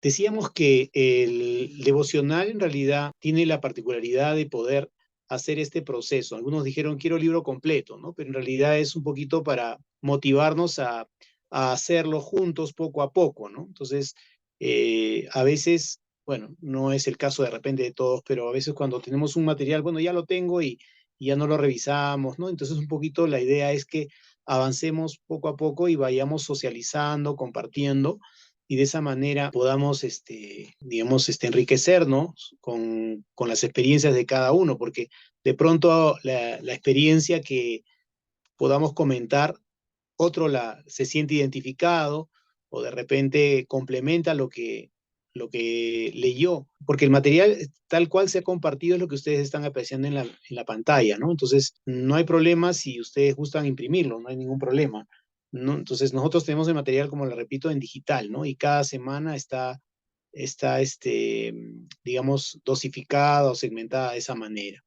Decíamos que el devocional en realidad tiene la particularidad de poder hacer este proceso. Algunos dijeron quiero libro completo, ¿no? Pero en realidad es un poquito para motivarnos a hacerlo juntos poco a poco, ¿no? Entonces, a veces, bueno, no es el caso de repente de todos, pero a veces cuando tenemos un material, bueno, ya lo tengo y ya no lo revisamos, ¿no? Entonces, un poquito la idea es que avancemos poco a poco y vayamos socializando, compartiendo y de esa manera podamos, digamos, enriquecernos con las experiencias de cada uno, porque de pronto la experiencia que podamos comentar, otro se siente identificado o de repente complementa lo que leyó, porque el material tal cual se ha compartido es lo que ustedes están apreciando en la pantalla, ¿no? Entonces, no hay problema si ustedes gustan imprimirlo, no hay ningún problema, ¿no? Entonces, nosotros tenemos el material, como le repito, en digital, ¿no? Y cada semana está digamos, dosificada o segmentada de esa manera.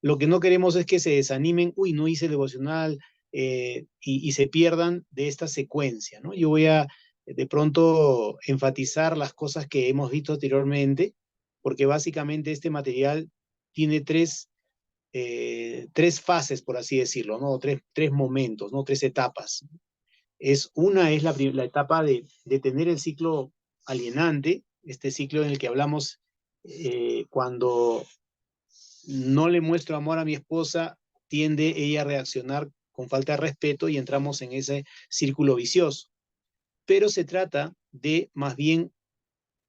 Lo que no queremos es que se desanimen, uy, no hice el devocional, y se pierdan de esta secuencia, ¿no? Yo voy a de pronto enfatizar las cosas que hemos visto anteriormente, porque básicamente este material tiene tres fases, por así decirlo, ¿no? Tres momentos, ¿no? Tres etapas. Una es la etapa de tener el ciclo alienante, este ciclo en el que hablamos cuando no le muestro amor a mi esposa, tiende ella a reaccionar con falta de respeto y entramos en ese círculo vicioso. Pero se trata de, más bien,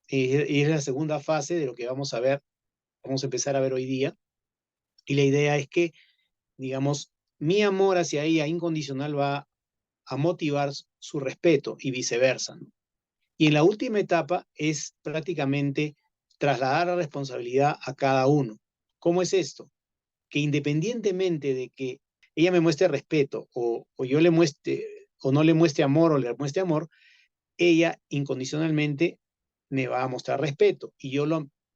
es la segunda fase de lo que vamos a empezar a ver hoy día. Y la idea es que, digamos, mi amor hacia ella incondicional va a motivar su respeto y viceversa, ¿no? Y en la última etapa es prácticamente trasladar la responsabilidad a cada uno. ¿Cómo es esto? Que independientemente de que ella me muestre respeto o yo le muestre o no le muestre amor o le muestre amor, ella incondicionalmente me va a mostrar respeto y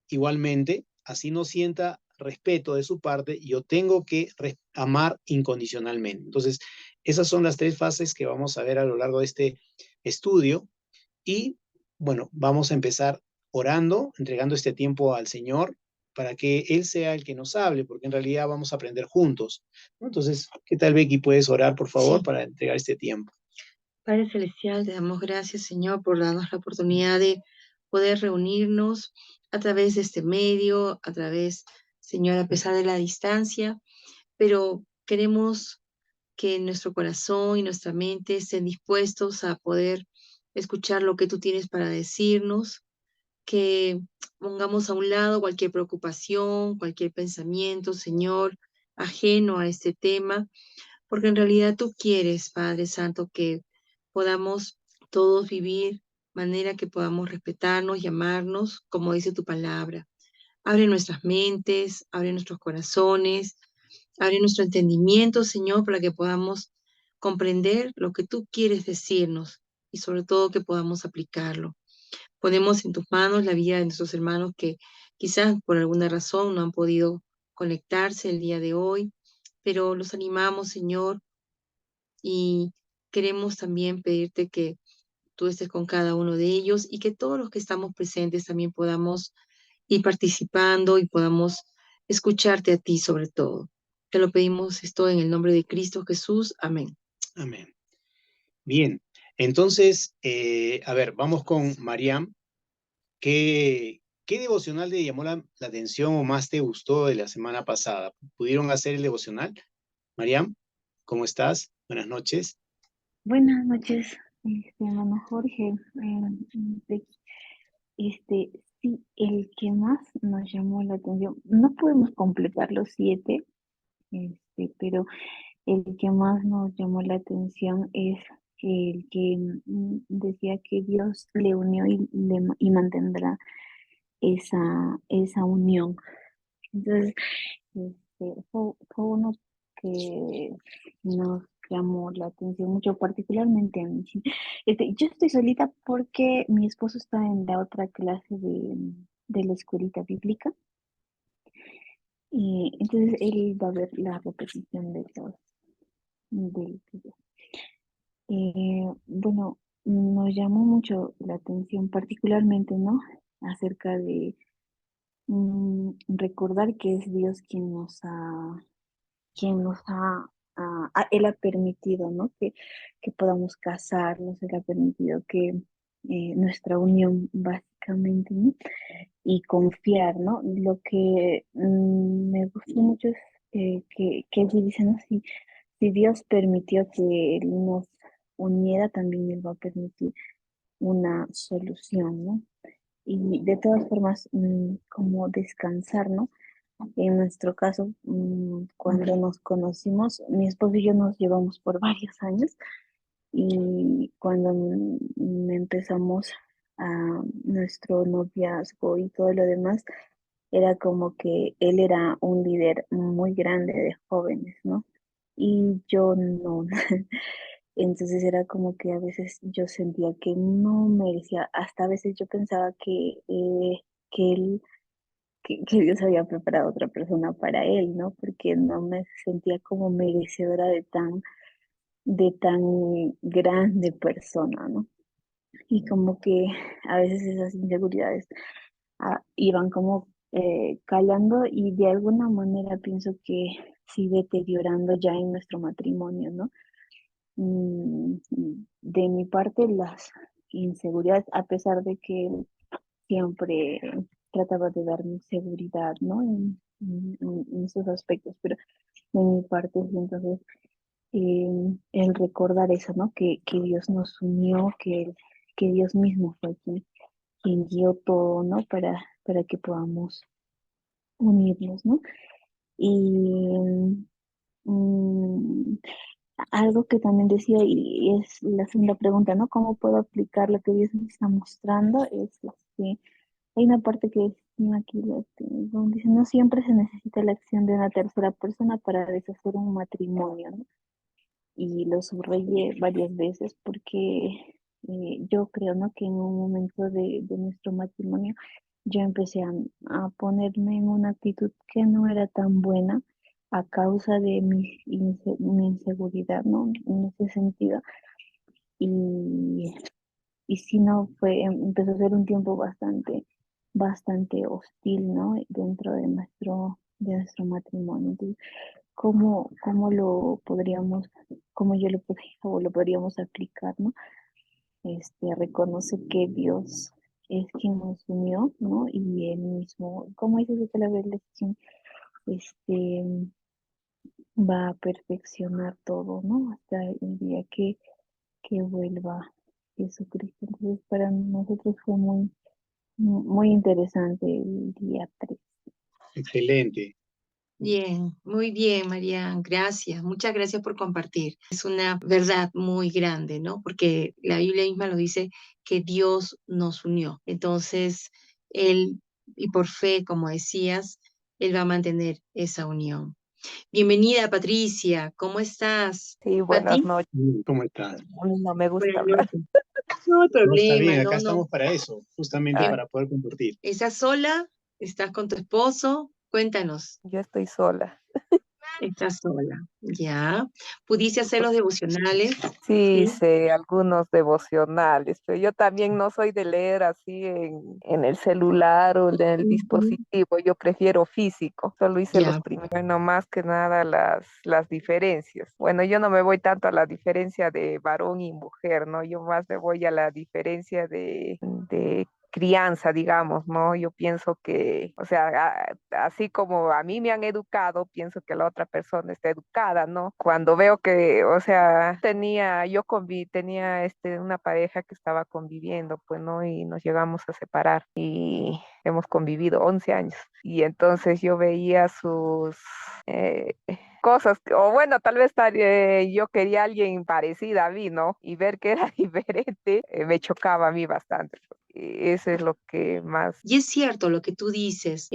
igualmente, así no sienta respeto de su parte, yo tengo que amar incondicionalmente. Entonces, esas son las tres fases que vamos a ver a lo largo de este estudio y bueno, vamos a empezar orando, entregando este tiempo al Señor para que Él sea el que nos hable, porque en realidad vamos a aprender juntos, ¿no? Entonces, ¿qué tal, Becky? ¿Puedes orar, por favor, Sí, para entregar este tiempo? Padre Celestial, te damos gracias, Señor, por darnos la oportunidad de poder reunirnos a través de este medio, a través, Señor, a pesar de la distancia, pero queremos que nuestro corazón y nuestra mente estén dispuestos a poder escuchar lo que tú tienes para decirnos, que pongamos a un lado cualquier preocupación, cualquier pensamiento, Señor, ajeno a este tema, porque en realidad tú quieres, Padre Santo, que podamos todos vivir manera que podamos respetarnos y amarnos, como dice tu palabra. Abre nuestras mentes, abre nuestros corazones, abre nuestro entendimiento, Señor, para que podamos comprender lo que tú quieres decirnos y sobre todo que podamos aplicarlo. Ponemos en tus manos la vida de nuestros hermanos que quizás por alguna razón no han podido conectarse el día de hoy, pero los animamos, Señor, y queremos también pedirte que tú estés con cada uno de ellos y que todos los que estamos presentes también podamos ir participando y podamos escucharte a ti sobre todo. Te lo pedimos esto en el nombre de Cristo Jesús. Amén. Amén. Bien, entonces, a ver, vamos con Mariam. ¿Qué devocional te llamó la atención o más te gustó de la semana pasada? ¿Pudieron hacer el devocional? Mariam, ¿cómo estás? Buenas noches. Buenas noches, hermano Jorge. Becky. Este, sí, el que más nos llamó la atención, no podemos completar los 7, pero el que más nos llamó la atención es el que decía que Dios le unió y mantendrá esa unión. Entonces, fue uno que nos llamó la atención mucho, particularmente a mí. Sí. Yo estoy solita porque mi esposo está en la otra clase de la escuelita bíblica y entonces él va a ver la repetición del video. Bueno, nos llamó mucho la atención, particularmente, ¿no? Acerca de recordar que es Dios Él ha permitido, ¿no? Que podamos casarnos, Él ha permitido que nuestra unión, básicamente, ¿no? Y confiar, ¿no? Lo que me gustó mucho es que allí dice, ¿no? Si Dios permitió que Él nos uniera, también Él va a permitir una solución, ¿no? Y de todas formas, como descansar, ¿no? En nuestro caso, cuando nos conocimos, mi esposo y yo nos llevamos por varios años y cuando empezamos a nuestro noviazgo y todo lo demás, era como que él era un líder muy grande de jóvenes, ¿no? Y yo no. Entonces era como que a veces yo sentía que no merecía, hasta a veces yo pensaba que él, que Dios había preparado otra persona para él, ¿no? Porque no me sentía como merecedora de tan grande persona, ¿no? Y como que a veces esas inseguridades iban como calando y de alguna manera pienso que sí deteriorando ya en nuestro matrimonio, ¿no? Mm, de mi parte, las inseguridades, a pesar de que él siempre trataba de darme seguridad, ¿no? En esos aspectos, pero de mi parte, sí, entonces, el recordar eso, ¿no? Que Dios nos unió, que Dios mismo fue quien guió todo, ¿no? Para que podamos unirnos, ¿no? Y mm, algo que también decía, y es la segunda pregunta, ¿no? ¿Cómo puedo aplicar lo que Dios me está mostrando? Hay una parte que dice aquí, donde dice, no siempre se necesita la acción de una tercera persona para deshacer un matrimonio, ¿no? Y lo subrayé varias veces porque yo creo, ¿no? Que en un momento de nuestro matrimonio yo empecé a ponerme en una actitud que no era tan buena a causa de mi inseguridad, ¿no? En ese sentido. Y, y si no, empezó a ser un tiempo bastante hostil, ¿no? Dentro de nuestro matrimonio. Entonces, ¿cómo lo podríamos, cómo yo lo podría o lo podríamos aplicar, ¿no? Reconoce que Dios es quien nos unió, ¿no? Y Él mismo, como dice su palabra, este, va a perfeccionar todo, ¿no? Hasta el día que vuelva Jesucristo. Entonces, para nosotros fue muy interesante el día 3. Excelente. Bien, muy bien, Marian, gracias. Muchas gracias por compartir. Es una verdad muy grande, ¿no? Porque la Biblia misma lo dice que Dios nos unió. Entonces, Él, y por fe, como decías, Él va a mantener esa unión. Bienvenida, Patricia. ¿Cómo estás? Sí, buenas Pati, noches. ¿Cómo estás? No me gusta buenas hablar. noches. No hay No, está problema, bien, acá no, no. estamos para eso, justamente Ah, Eh, para poder compartir. ¿Estás sola? ¿Estás con tu esposo? Cuéntanos. yo estoy sola. Estás sola, ya. ¿Pudiste hacer los devocionales? Sí, Sí. hice algunos devocionales, pero yo también no soy de leer así en el celular o en el Ujú. dispositivo, yo prefiero físico. Solo hice los Ya. primeros, bueno, más que nada las diferencias. Bueno, yo no me voy tanto a la diferencia de varón y mujer, ¿no? Yo más me voy a la diferencia de crianza, digamos, ¿no? Yo pienso que, o sea, así como a mí me han educado, pienso que la otra persona está educada, ¿no? Cuando veo que, o sea, tenía una pareja que estaba conviviendo, pues, ¿no? Y nos llegamos a separar y hemos convivido 11 años. Y entonces yo veía sus eh, cosas, o bueno, tal vez yo quería a alguien parecida a mí, ¿no? Y ver que era diferente, me chocaba a mí bastante. Eso es lo que más. Y es cierto lo que tú dices,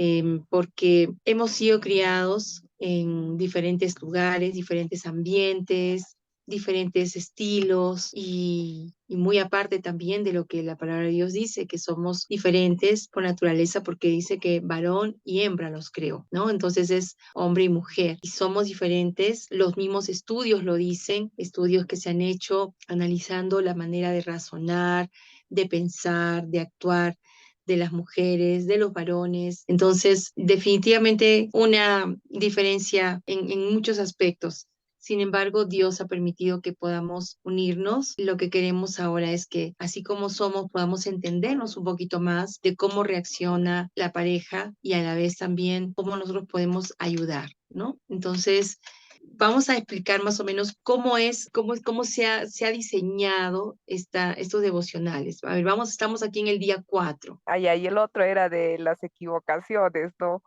porque hemos sido criados en diferentes lugares, diferentes ambientes, diferentes estilos y muy aparte también de lo que la palabra de Dios dice, que somos diferentes por naturaleza, porque dice que varón y hembra los creó, ¿no? Entonces es hombre y mujer y somos diferentes. Los mismos estudios lo dicen, estudios que se han hecho analizando la manera de razonar, de pensar, de actuar de las mujeres, de los varones. Entonces, definitivamente una diferencia en muchos aspectos. Sin embargo, Dios ha permitido que podamos unirnos. Lo que queremos ahora es que, así como somos, podamos entendernos un poquito más de cómo reacciona la pareja y a la vez también cómo nosotros podemos ayudar, ¿no? Entonces, vamos a explicar más o menos cómo se ha diseñado estos devocionales. A ver, estamos aquí en el día 4. Ay, ay, el otro era de las equivocaciones, ¿no?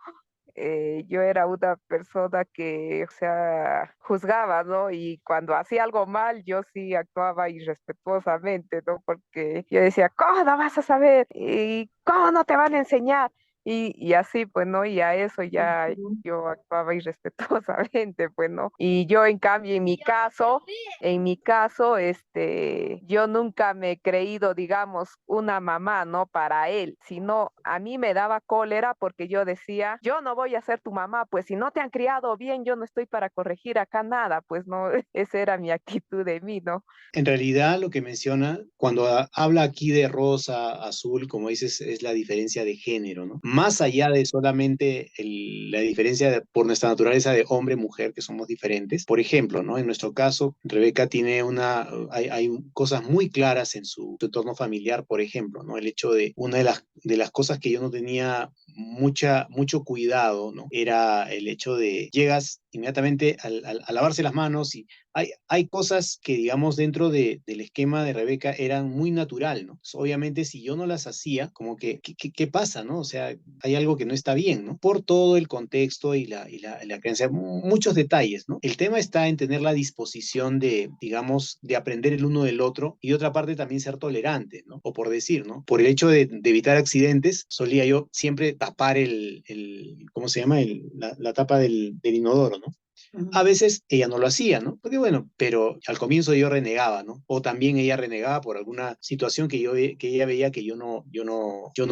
Yo era una persona que, o sea, juzgaba, ¿no? Y cuando hacía algo mal, yo sí actuaba irrespetuosamente, ¿no? Porque yo decía, ¿cómo no vas a saber? ¿Y cómo no te van a enseñar? Y así, pues, ¿no? Y a eso ya yo actuaba irrespetuosamente, pues, ¿no? Y yo, en cambio, yo nunca me he creído, digamos, una mamá, ¿no? Para él, sino a mí me daba cólera porque yo decía, yo no voy a ser tu mamá, pues si no te han criado bien, yo no estoy para corregir acá nada, pues no, esa era mi actitud de mí, ¿no? En realidad, lo que menciona, cuando habla aquí de rosa, azul, como dices, es la diferencia de género, ¿no? Más allá de solamente la diferencia por nuestra naturaleza de hombre-mujer, que somos diferentes. Por ejemplo, ¿no? En nuestro caso, Rebeca tiene hay cosas muy claras en su entorno familiar, por ejemplo, ¿no? El hecho de una de las cosas que yo no tenía mucho cuidado, ¿no? Era el hecho de llegas inmediatamente a lavarse las manos y hay cosas que, digamos, dentro del esquema de Rebeca eran muy natural, ¿no? Pues, obviamente, si yo no las hacía, como que, ¿qué pasa, no? O sea, hay algo que no está bien, ¿no? Por todo el contexto y la creencia, muchos detalles, ¿no? El tema está en tener la disposición de, digamos, de aprender el uno del otro y de otra parte también ser tolerante, ¿no? O por decir, ¿no? Por el hecho de evitar accidentes, solía yo siempre tapar ¿cómo se llama? La tapa del inodoro, ¿no? A veces ella no lo hacía, ¿no? Porque bueno, pero al comienzo yo renegaba, ¿no? O también ella renegaba por alguna situación que ella veía que yo no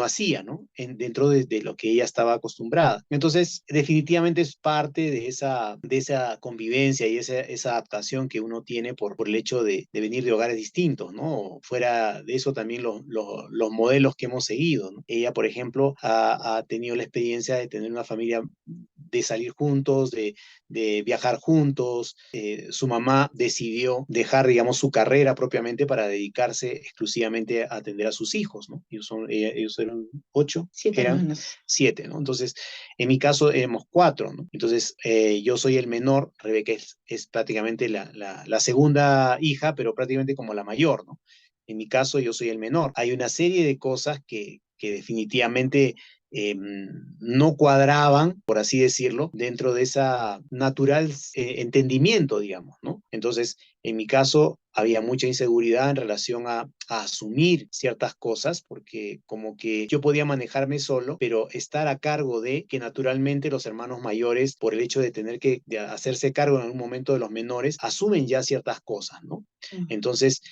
hacía, ¿no? Dentro de lo que ella estaba acostumbrada. Entonces, definitivamente es parte de esa convivencia y esa adaptación que uno tiene por el hecho de venir de hogares distintos, ¿no? Fuera de eso también los modelos que hemos seguido, ¿no? Ella, por ejemplo, ha tenido la experiencia de tener una familia, de salir juntos, de viajar juntos. Su mamá decidió dejar, digamos, su carrera propiamente para dedicarse exclusivamente a atender a sus hijos, ¿no? Ellos eran 8, 7 eran hermanos. 7, ¿no? Entonces, en mi caso éramos 4, ¿no? Entonces, yo soy el menor, Rebeca es prácticamente la segunda hija, pero prácticamente como la mayor, ¿no? En mi caso, yo soy el menor. Hay una serie de cosas que definitivamente no cuadraban, por así decirlo, dentro de esa natural entendimiento, digamos, ¿no? Entonces, en mi caso, había mucha inseguridad en relación a asumir ciertas cosas, porque como que yo podía manejarme solo, pero estar a cargo de que naturalmente los hermanos mayores, por el hecho de tener que de hacerse cargo en algún momento de los menores, asumen ya ciertas cosas, ¿no? Entonces,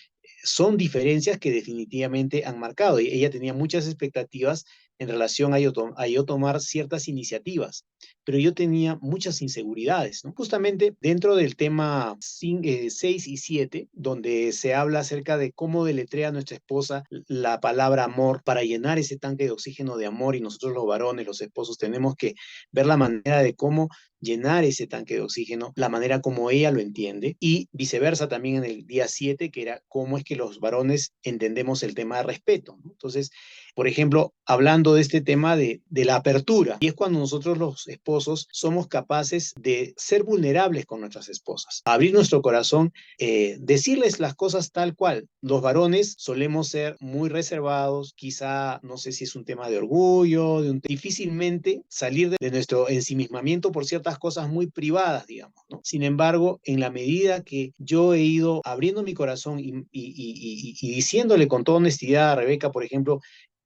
son diferencias que definitivamente han marcado. Y ella tenía muchas expectativas en relación a yo tomar ciertas iniciativas, pero yo tenía muchas inseguridades, ¿no? Justamente dentro del tema 6 y 7, donde se habla acerca de cómo deletrea a nuestra esposa la palabra amor para llenar ese tanque de oxígeno de amor, y nosotros los varones, los esposos, tenemos que ver la manera de cómo llenar ese tanque de oxígeno, la manera como ella lo entiende, y viceversa también en el día 7, que era cómo es que los varones entendemos el tema de respeto, ¿no? Entonces, por ejemplo, hablando de este tema de la apertura, y es cuando nosotros los esposos somos capaces de ser vulnerables con nuestras esposas, abrir nuestro corazón, decirles las cosas tal cual. Los varones solemos ser muy reservados, quizá, no sé si es un tema de orgullo, difícilmente salir de nuestro ensimismamiento por ciertas cosas muy privadas, digamos, ¿no? Sin embargo, en la medida que yo he ido abriendo mi corazón y diciéndole con toda honestidad a Rebeca, por ejemplo,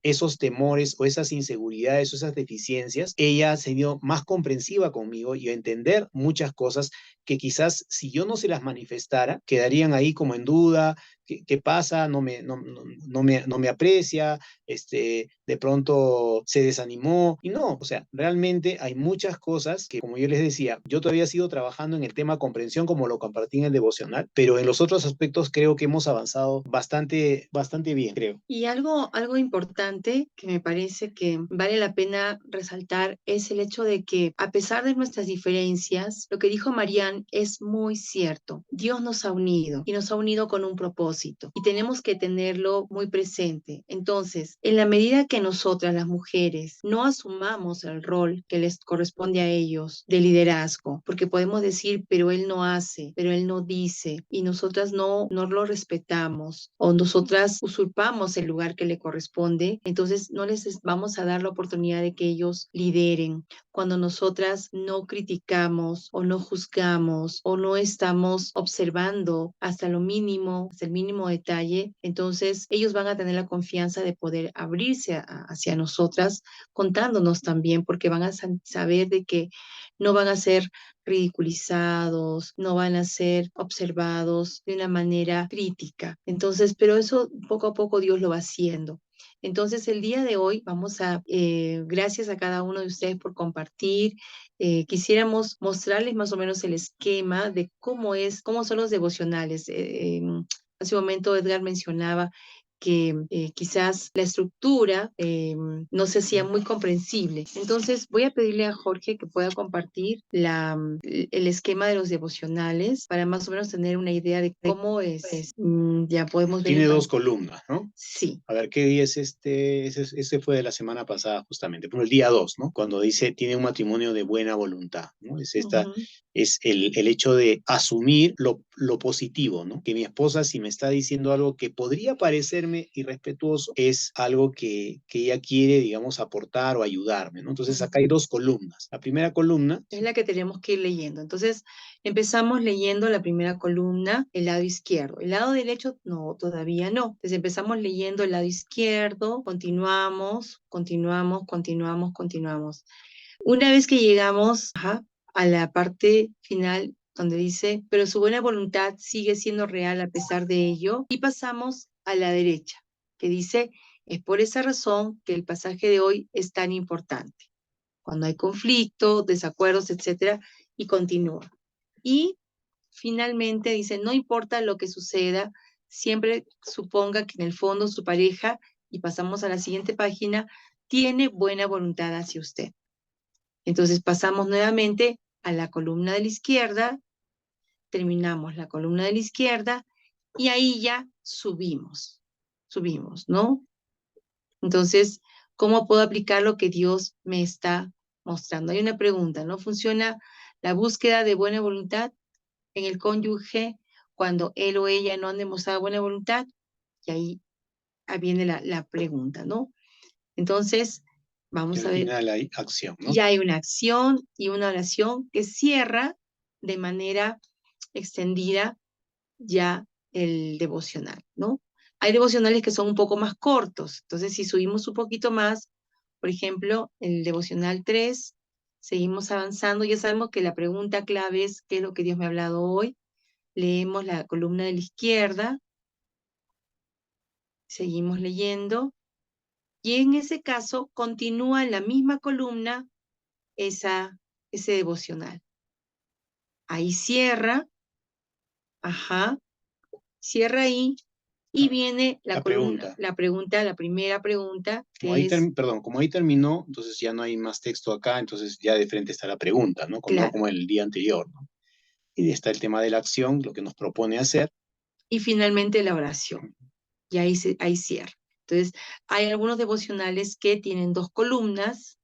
esos temores o esas inseguridades o esas deficiencias, ella ha sido más comprensiva conmigo y a entender muchas cosas que quizás si yo no se las manifestara, quedarían ahí como en duda. ¿Qué pasa? No me aprecia, de pronto se desanimó. Y no, o sea, realmente hay muchas cosas que, como yo les decía, yo todavía sigo trabajando en el tema comprensión, como lo compartí en el devocional, pero en los otros aspectos creo que hemos avanzado bastante bien, creo. Y algo importante que me parece que vale la pena resaltar es el hecho de que, a pesar de nuestras diferencias, lo que dijo Marian es muy cierto. Dios nos ha unido y nos ha unido con un propósito y tenemos que tenerlo muy presente. Entonces, en la medida que nosotras, las mujeres, no asumamos el rol que les corresponde a ellos de liderazgo, porque podemos decir, pero él no hace, pero él no dice, y nosotras no lo respetamos, o nosotras usurpamos el lugar que le corresponde, entonces no les vamos a dar la oportunidad de que ellos lideren. Cuando nosotras no criticamos o no juzgamos o no estamos observando hasta el mínimo detalle, entonces ellos van a tener la confianza de poder abrirse hacia nosotras, contándonos también, porque van a saber de que no van a ser ridiculizados, no van a ser observados de una manera crítica. Entonces, pero eso poco a poco Dios lo va haciendo. Entonces, el día de hoy gracias a cada uno de ustedes por compartir. Quisiéramos mostrarles más o menos el esquema de cómo son los devocionales. Hace un momento Edgar mencionaba que quizás la estructura no se hacía muy comprensible. Entonces voy a pedirle a Jorge que pueda compartir el esquema de los devocionales para más o menos tener una idea de cómo es. Ya podemos ver. Tiene dos columnas, ¿no? Sí. A ver, ¿qué día es este? Ese fue de la semana pasada, justamente. Bueno, el día 2, ¿no? Cuando dice, tiene un matrimonio de buena voluntad, ¿no? Es el hecho de asumir lo positivo, ¿no? Que mi esposa, si me está diciendo algo que podría parecerme irrespetuoso, es algo que ella quiere, digamos, aportar o ayudarme, ¿no? Entonces, acá hay dos columnas. La primera columna es la que tenemos que ir leyendo. Entonces, empezamos leyendo la primera columna, el lado izquierdo. El lado derecho, no, todavía no. Entonces, empezamos leyendo el lado izquierdo, continuamos. Una vez que llegamos a la parte final, donde dice, pero su buena voluntad sigue siendo real a pesar de ello, y pasamos a la derecha, que dice, es por esa razón que el pasaje de hoy es tan importante. Cuando hay conflicto, desacuerdos, etcétera, y continúa. Y finalmente dice, no importa lo que suceda, siempre suponga que en el fondo su pareja, y pasamos a la siguiente página, tiene buena voluntad hacia usted. Entonces pasamos nuevamente a la columna de la izquierda, terminamos la columna de la izquierda, y ahí ya subimos, ¿no? Entonces, ¿cómo puedo aplicar lo que Dios me está mostrando? Hay una pregunta, ¿no? ¿Funciona la búsqueda de buena voluntad en el cónyuge cuando él o ella no han demostrado buena voluntad? Y ahí viene la pregunta, ¿no? Entonces, vamos a ver. Al final hay acción, ¿no? Ya hay una acción y una oración que cierra de manera extendida ya el devocional, ¿no? Hay devocionales que son un poco más cortos, entonces si subimos un poquito más, por ejemplo, el devocional 3, seguimos avanzando, ya sabemos que la pregunta clave es ¿qué es lo que Dios me ha hablado hoy? Leemos la columna de la izquierda, seguimos leyendo, y en ese caso continúa en la misma columna ese devocional. Ahí cierra, cierra ahí, y viene la columna, la primera pregunta, que es... Como ahí terminó, entonces ya no hay más texto acá, entonces ya de frente está la pregunta, ¿no? Claro. Como el día anterior, ¿no? Y está el tema de la acción, lo que nos propone hacer. Y finalmente la oración. Y ahí cierra. Entonces, hay algunos devocionales que tienen dos columnas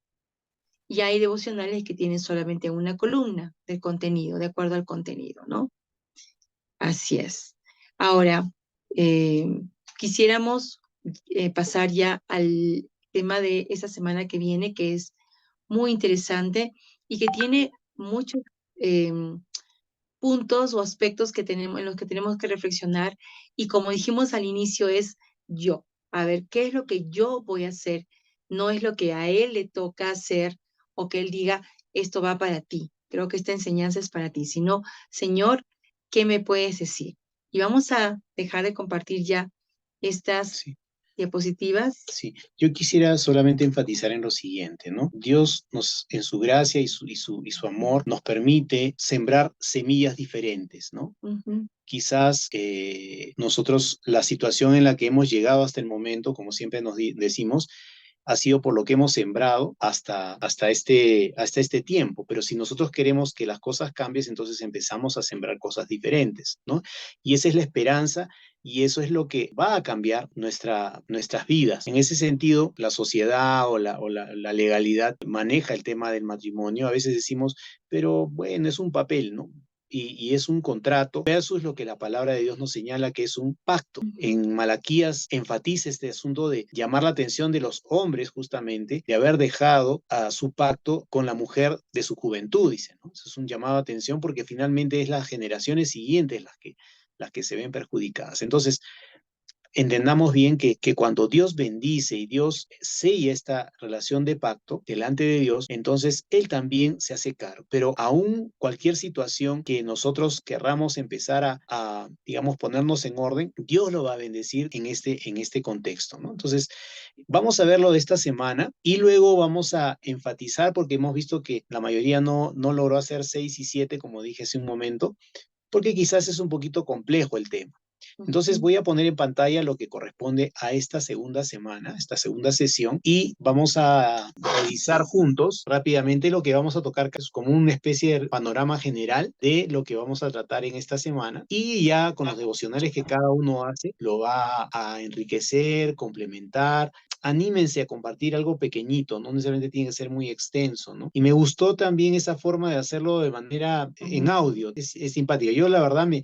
y hay devocionales que tienen solamente una columna del contenido, de acuerdo al contenido, ¿no? Así es. Ahora, quisiéramos pasar ya al tema de esa semana que viene, que es muy interesante y que tiene muchos puntos o aspectos en los que tenemos que reflexionar. Y como dijimos al inicio, es yo. A ver, ¿qué es lo que yo voy a hacer? No es lo que a él le toca hacer o que él diga, esto va para ti. creo que esta enseñanza es para ti, sino, Señor, ¿qué me puedes decir? Y vamos a dejar de compartir ya estas Sí. diapositivas. Sí, yo quisiera solamente enfatizar en lo siguiente, ¿no? Dios nos, en su gracia y su amor, nos permite sembrar semillas diferentes, ¿no? Ujú. Quizás nosotros, la situación en la que hemos llegado hasta el momento, como siempre nos decimos, ha sido por lo que hemos sembrado hasta este tiempo. Pero si nosotros queremos que las cosas cambien, entonces empezamos a sembrar cosas diferentes, ¿no? Y esa es la esperanza y eso es lo que va a cambiar nuestras vidas. En ese sentido, la sociedad o la legalidad maneja el tema del matrimonio. A veces decimos, pero bueno, es un papel, ¿no? Y es un contrato. Eso es lo que la palabra de Dios nos señala que es un pacto. En Malaquías enfatiza este asunto de llamar la atención de los hombres justamente, de haber dejado a su pacto con la mujer de su juventud, dice, ¿no? Eso es un llamado a atención porque finalmente es las generaciones siguientes las que se ven perjudicadas. Entonces, entendamos bien que cuando Dios bendice y Dios sella esta relación de pacto delante de Dios, entonces Él también se hace cargo. Pero aún cualquier situación que nosotros querramos empezar digamos, ponernos en orden, Dios lo va a bendecir en este contexto, ¿no? Entonces, vamos a verlo de esta semana y luego vamos a enfatizar, porque hemos visto que la mayoría no logró hacer 6 y 7, como dije hace un momento, porque quizás es un poquito complejo el tema. Entonces voy a poner en pantalla lo que corresponde a esta segunda semana, esta segunda sesión, y vamos a revisar juntos rápidamente lo que vamos a tocar, que es como una especie de panorama general de lo que vamos a tratar en esta semana. Y ya con los devocionales que cada uno hace, lo va a enriquecer, complementar. Anímense a compartir algo pequeñito, no necesariamente tiene que ser muy extenso, ¿no? Y me gustó también esa forma de hacerlo de manera en audio, es simpática. Yo la verdad me,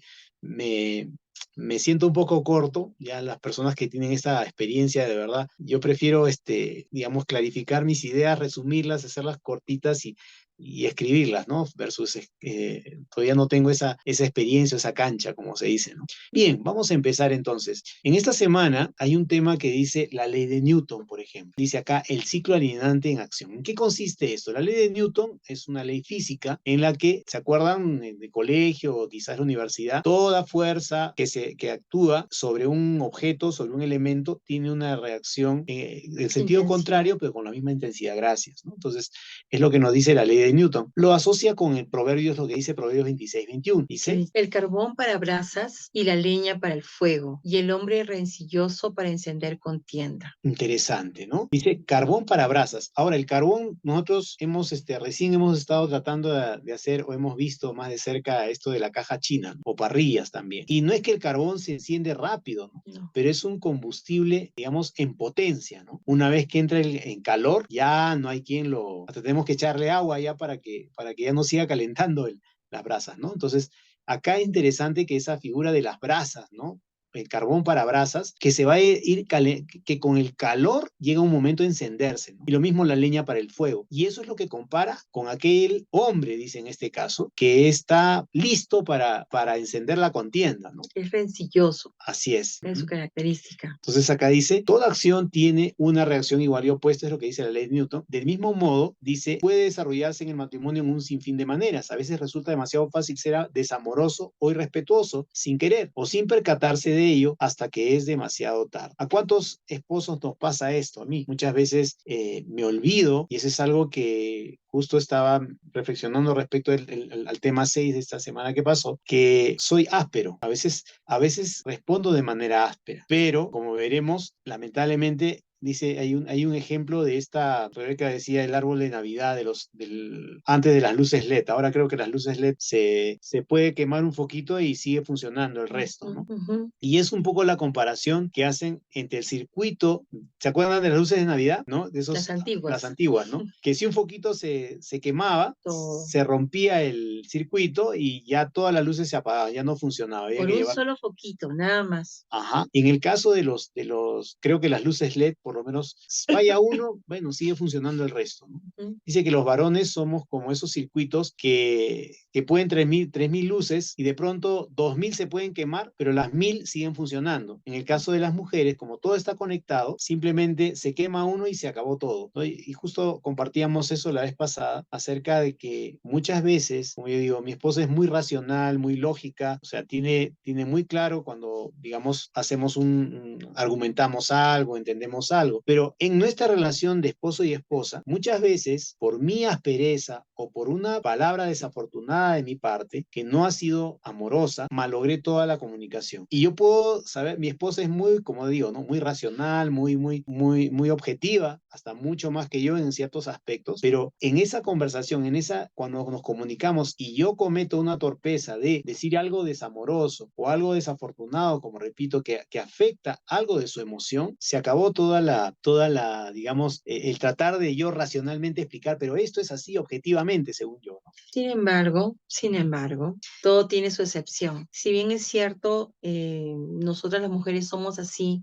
me siento un poco corto, ya las personas que tienen esta experiencia de verdad, yo prefiero, digamos, clarificar mis ideas, resumirlas, hacerlas cortitas y escribirlas, ¿no? Versus, todavía no tengo esa experiencia, esa cancha, como se dice, ¿no? Bien, vamos a empezar entonces. En esta semana hay un tema que dice la ley de Newton, por ejemplo. Dice acá el ciclo alienante en acción. ¿En qué consiste esto? La ley de Newton es una ley física en la que, ¿se acuerdan de colegio o quizás la universidad? Toda fuerza que actúa sobre un objeto, sobre un elemento, tiene una reacción del sentido contrario, pero con la misma intensidad. Gracias, ¿no? Entonces, es lo que nos dice la ley de Newton. Lo asocia con el Proverbios, lo que dice Proverbios 26-21. Dice, el carbón para brasas y la leña para el fuego, y el hombre rencilloso para encender contienda. interesante, ¿no? Dice carbón para brasas. Ahora, el carbón, nosotros recién hemos estado tratando de hacer o hemos visto más de cerca esto de la caja china, ¿no? O parrillas también. Y no es que el carbón se enciende rápido, ¿no? No. Pero es un combustible, digamos, en potencia, ¿no? Una vez que entra en calor, ya no hay quien hasta tenemos que echarle agua ya para que ya no siga calentando las brasas, ¿no? Entonces, acá es interesante que esa figura de las brasas, ¿no? El carbón para brasas, que se va a ir, que con el calor llega un momento de encenderse, ¿no? Y lo mismo la leña para el fuego. Y eso es lo que compara con aquel hombre, dice en este caso, que está listo para encender la contienda, ¿no? Es rencilloso, Así es. es su característica. Entonces acá dice, toda acción tiene una reacción igual y opuesta, es lo que dice la ley de Newton. Del mismo modo, dice, puede desarrollarse en el matrimonio en un sinfín de maneras. A veces resulta demasiado fácil ser desamoroso o irrespetuoso sin querer o sin percatarse de ello hasta que es demasiado tarde. ¿A cuántos esposos nos pasa esto? A mí muchas veces me olvido, y eso es algo que justo estaba reflexionando respecto al tema 6 de esta semana que pasó, que soy áspero. A veces respondo de manera áspera, pero como veremos, lamentablemente, dice, hay un ejemplo de esta, Rebeca decía, el árbol de Navidad antes de las luces LED. Ahora creo que las luces LED se puede quemar un foquito y sigue funcionando el resto, ¿no? Y es un poco la comparación que hacen entre el circuito, ¿se acuerdan de las luces de Navidad? ¿No? De Las antiguas. Las antiguas, ¿no? Que si un foquito se quemaba, Todo. se rompía el circuito y ya todas las luces se apagaban, ya no funcionaba. Había Por que un llevar... solo foquito, nada más. Ajá. En el caso de los, creo que las luces LED, por lo menos falla uno, bueno, sigue funcionando el resto, ¿no? Dice que los varones somos como esos circuitos que pueden 3.000 luces y de pronto 2.000 se pueden quemar, pero las 1.000 siguen funcionando. En el caso de las mujeres, como todo está conectado, simplemente se quema uno y se acabó todo, ¿no? Y justo compartíamos eso la vez pasada acerca de que muchas veces, como yo digo, mi esposa es muy racional, muy lógica, o sea, tiene muy claro cuando, digamos, argumentamos algo, entendemos algo, pero en nuestra relación de esposo y esposa, muchas veces, por mi aspereza o por una palabra desafortunada de mi parte, que no ha sido amorosa, malogré toda la comunicación. Y yo puedo saber, mi esposa es muy, como digo, ¿no? Muy racional, muy objetiva, hasta mucho más que yo en ciertos aspectos, pero en esa conversación, cuando nos comunicamos y yo cometo una torpeza de decir algo desamoroso o algo desafortunado, como repito, que afecta algo de su emoción, se acabó digamos, el tratar de yo racionalmente explicar, pero esto es así objetivamente, según yo, ¿no? Sin embargo, todo tiene su excepción. Si bien es cierto, nosotras las mujeres somos así,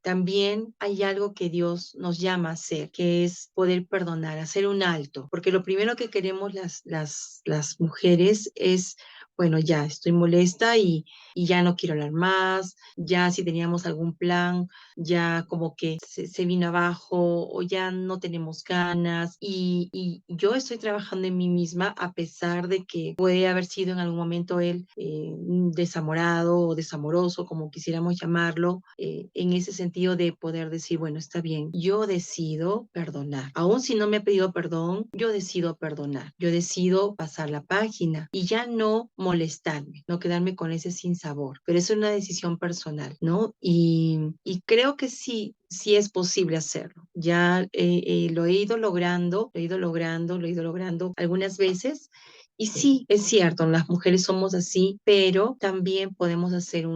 también hay algo que Dios nos llama a hacer, que es poder perdonar, hacer un alto, porque lo primero que queremos las mujeres es, bueno, ya estoy molesta y ya no quiero hablar más, ya si teníamos algún plan, ya como que se vino abajo o ya no tenemos ganas y yo estoy trabajando en mí misma a pesar de que puede haber sido en algún momento él desamorado o desamoroso, como quisiéramos llamarlo, en ese sentido de poder decir, bueno, está bien, yo decido perdonar. Aún si no me ha pedido perdón, yo decido perdonar, yo decido pasar la página y ya no molestarme, no quedarme con ese sinsabor, pero es una decisión personal, ¿no? Y creo que sí es posible hacerlo. Ya lo he ido logrando, lo he ido logrando algunas veces. Y sí, es cierto, las mujeres somos así, pero también podemos hacer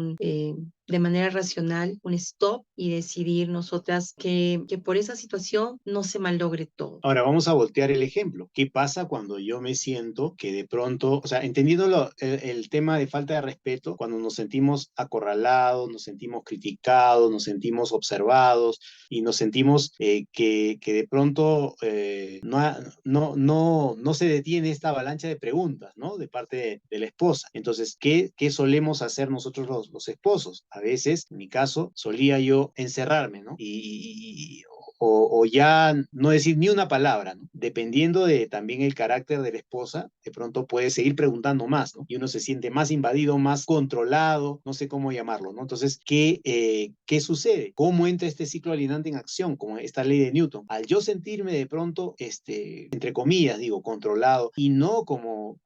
de manera racional un stop y decidir nosotras que por esa situación no se malogre todo. Ahora vamos a voltear el ejemplo. ¿Qué pasa cuando yo me siento que de pronto, o sea, entendiendo el tema de falta de respeto, cuando nos sentimos acorralados, nos sentimos criticados, nos sentimos observados y nos sentimos que de pronto no se detiene esta avalancha de preguntas, ¿no? De parte de la esposa. Entonces, ¿qué solemos hacer nosotros los esposos? A veces, en mi caso, solía yo encerrarme, ¿no? O ya no decir ni una palabra, ¿no? Dependiendo de también el carácter de la esposa, de pronto puede seguir preguntando más, ¿no? Y uno se siente más invadido, más controlado, no sé cómo llamarlo, ¿no? Entonces, ¿qué sucede? ¿Cómo entra este ciclo alienante en acción? Como esta ley de Newton. Al yo sentirme de pronto, entre comillas, digo, controlado, y no como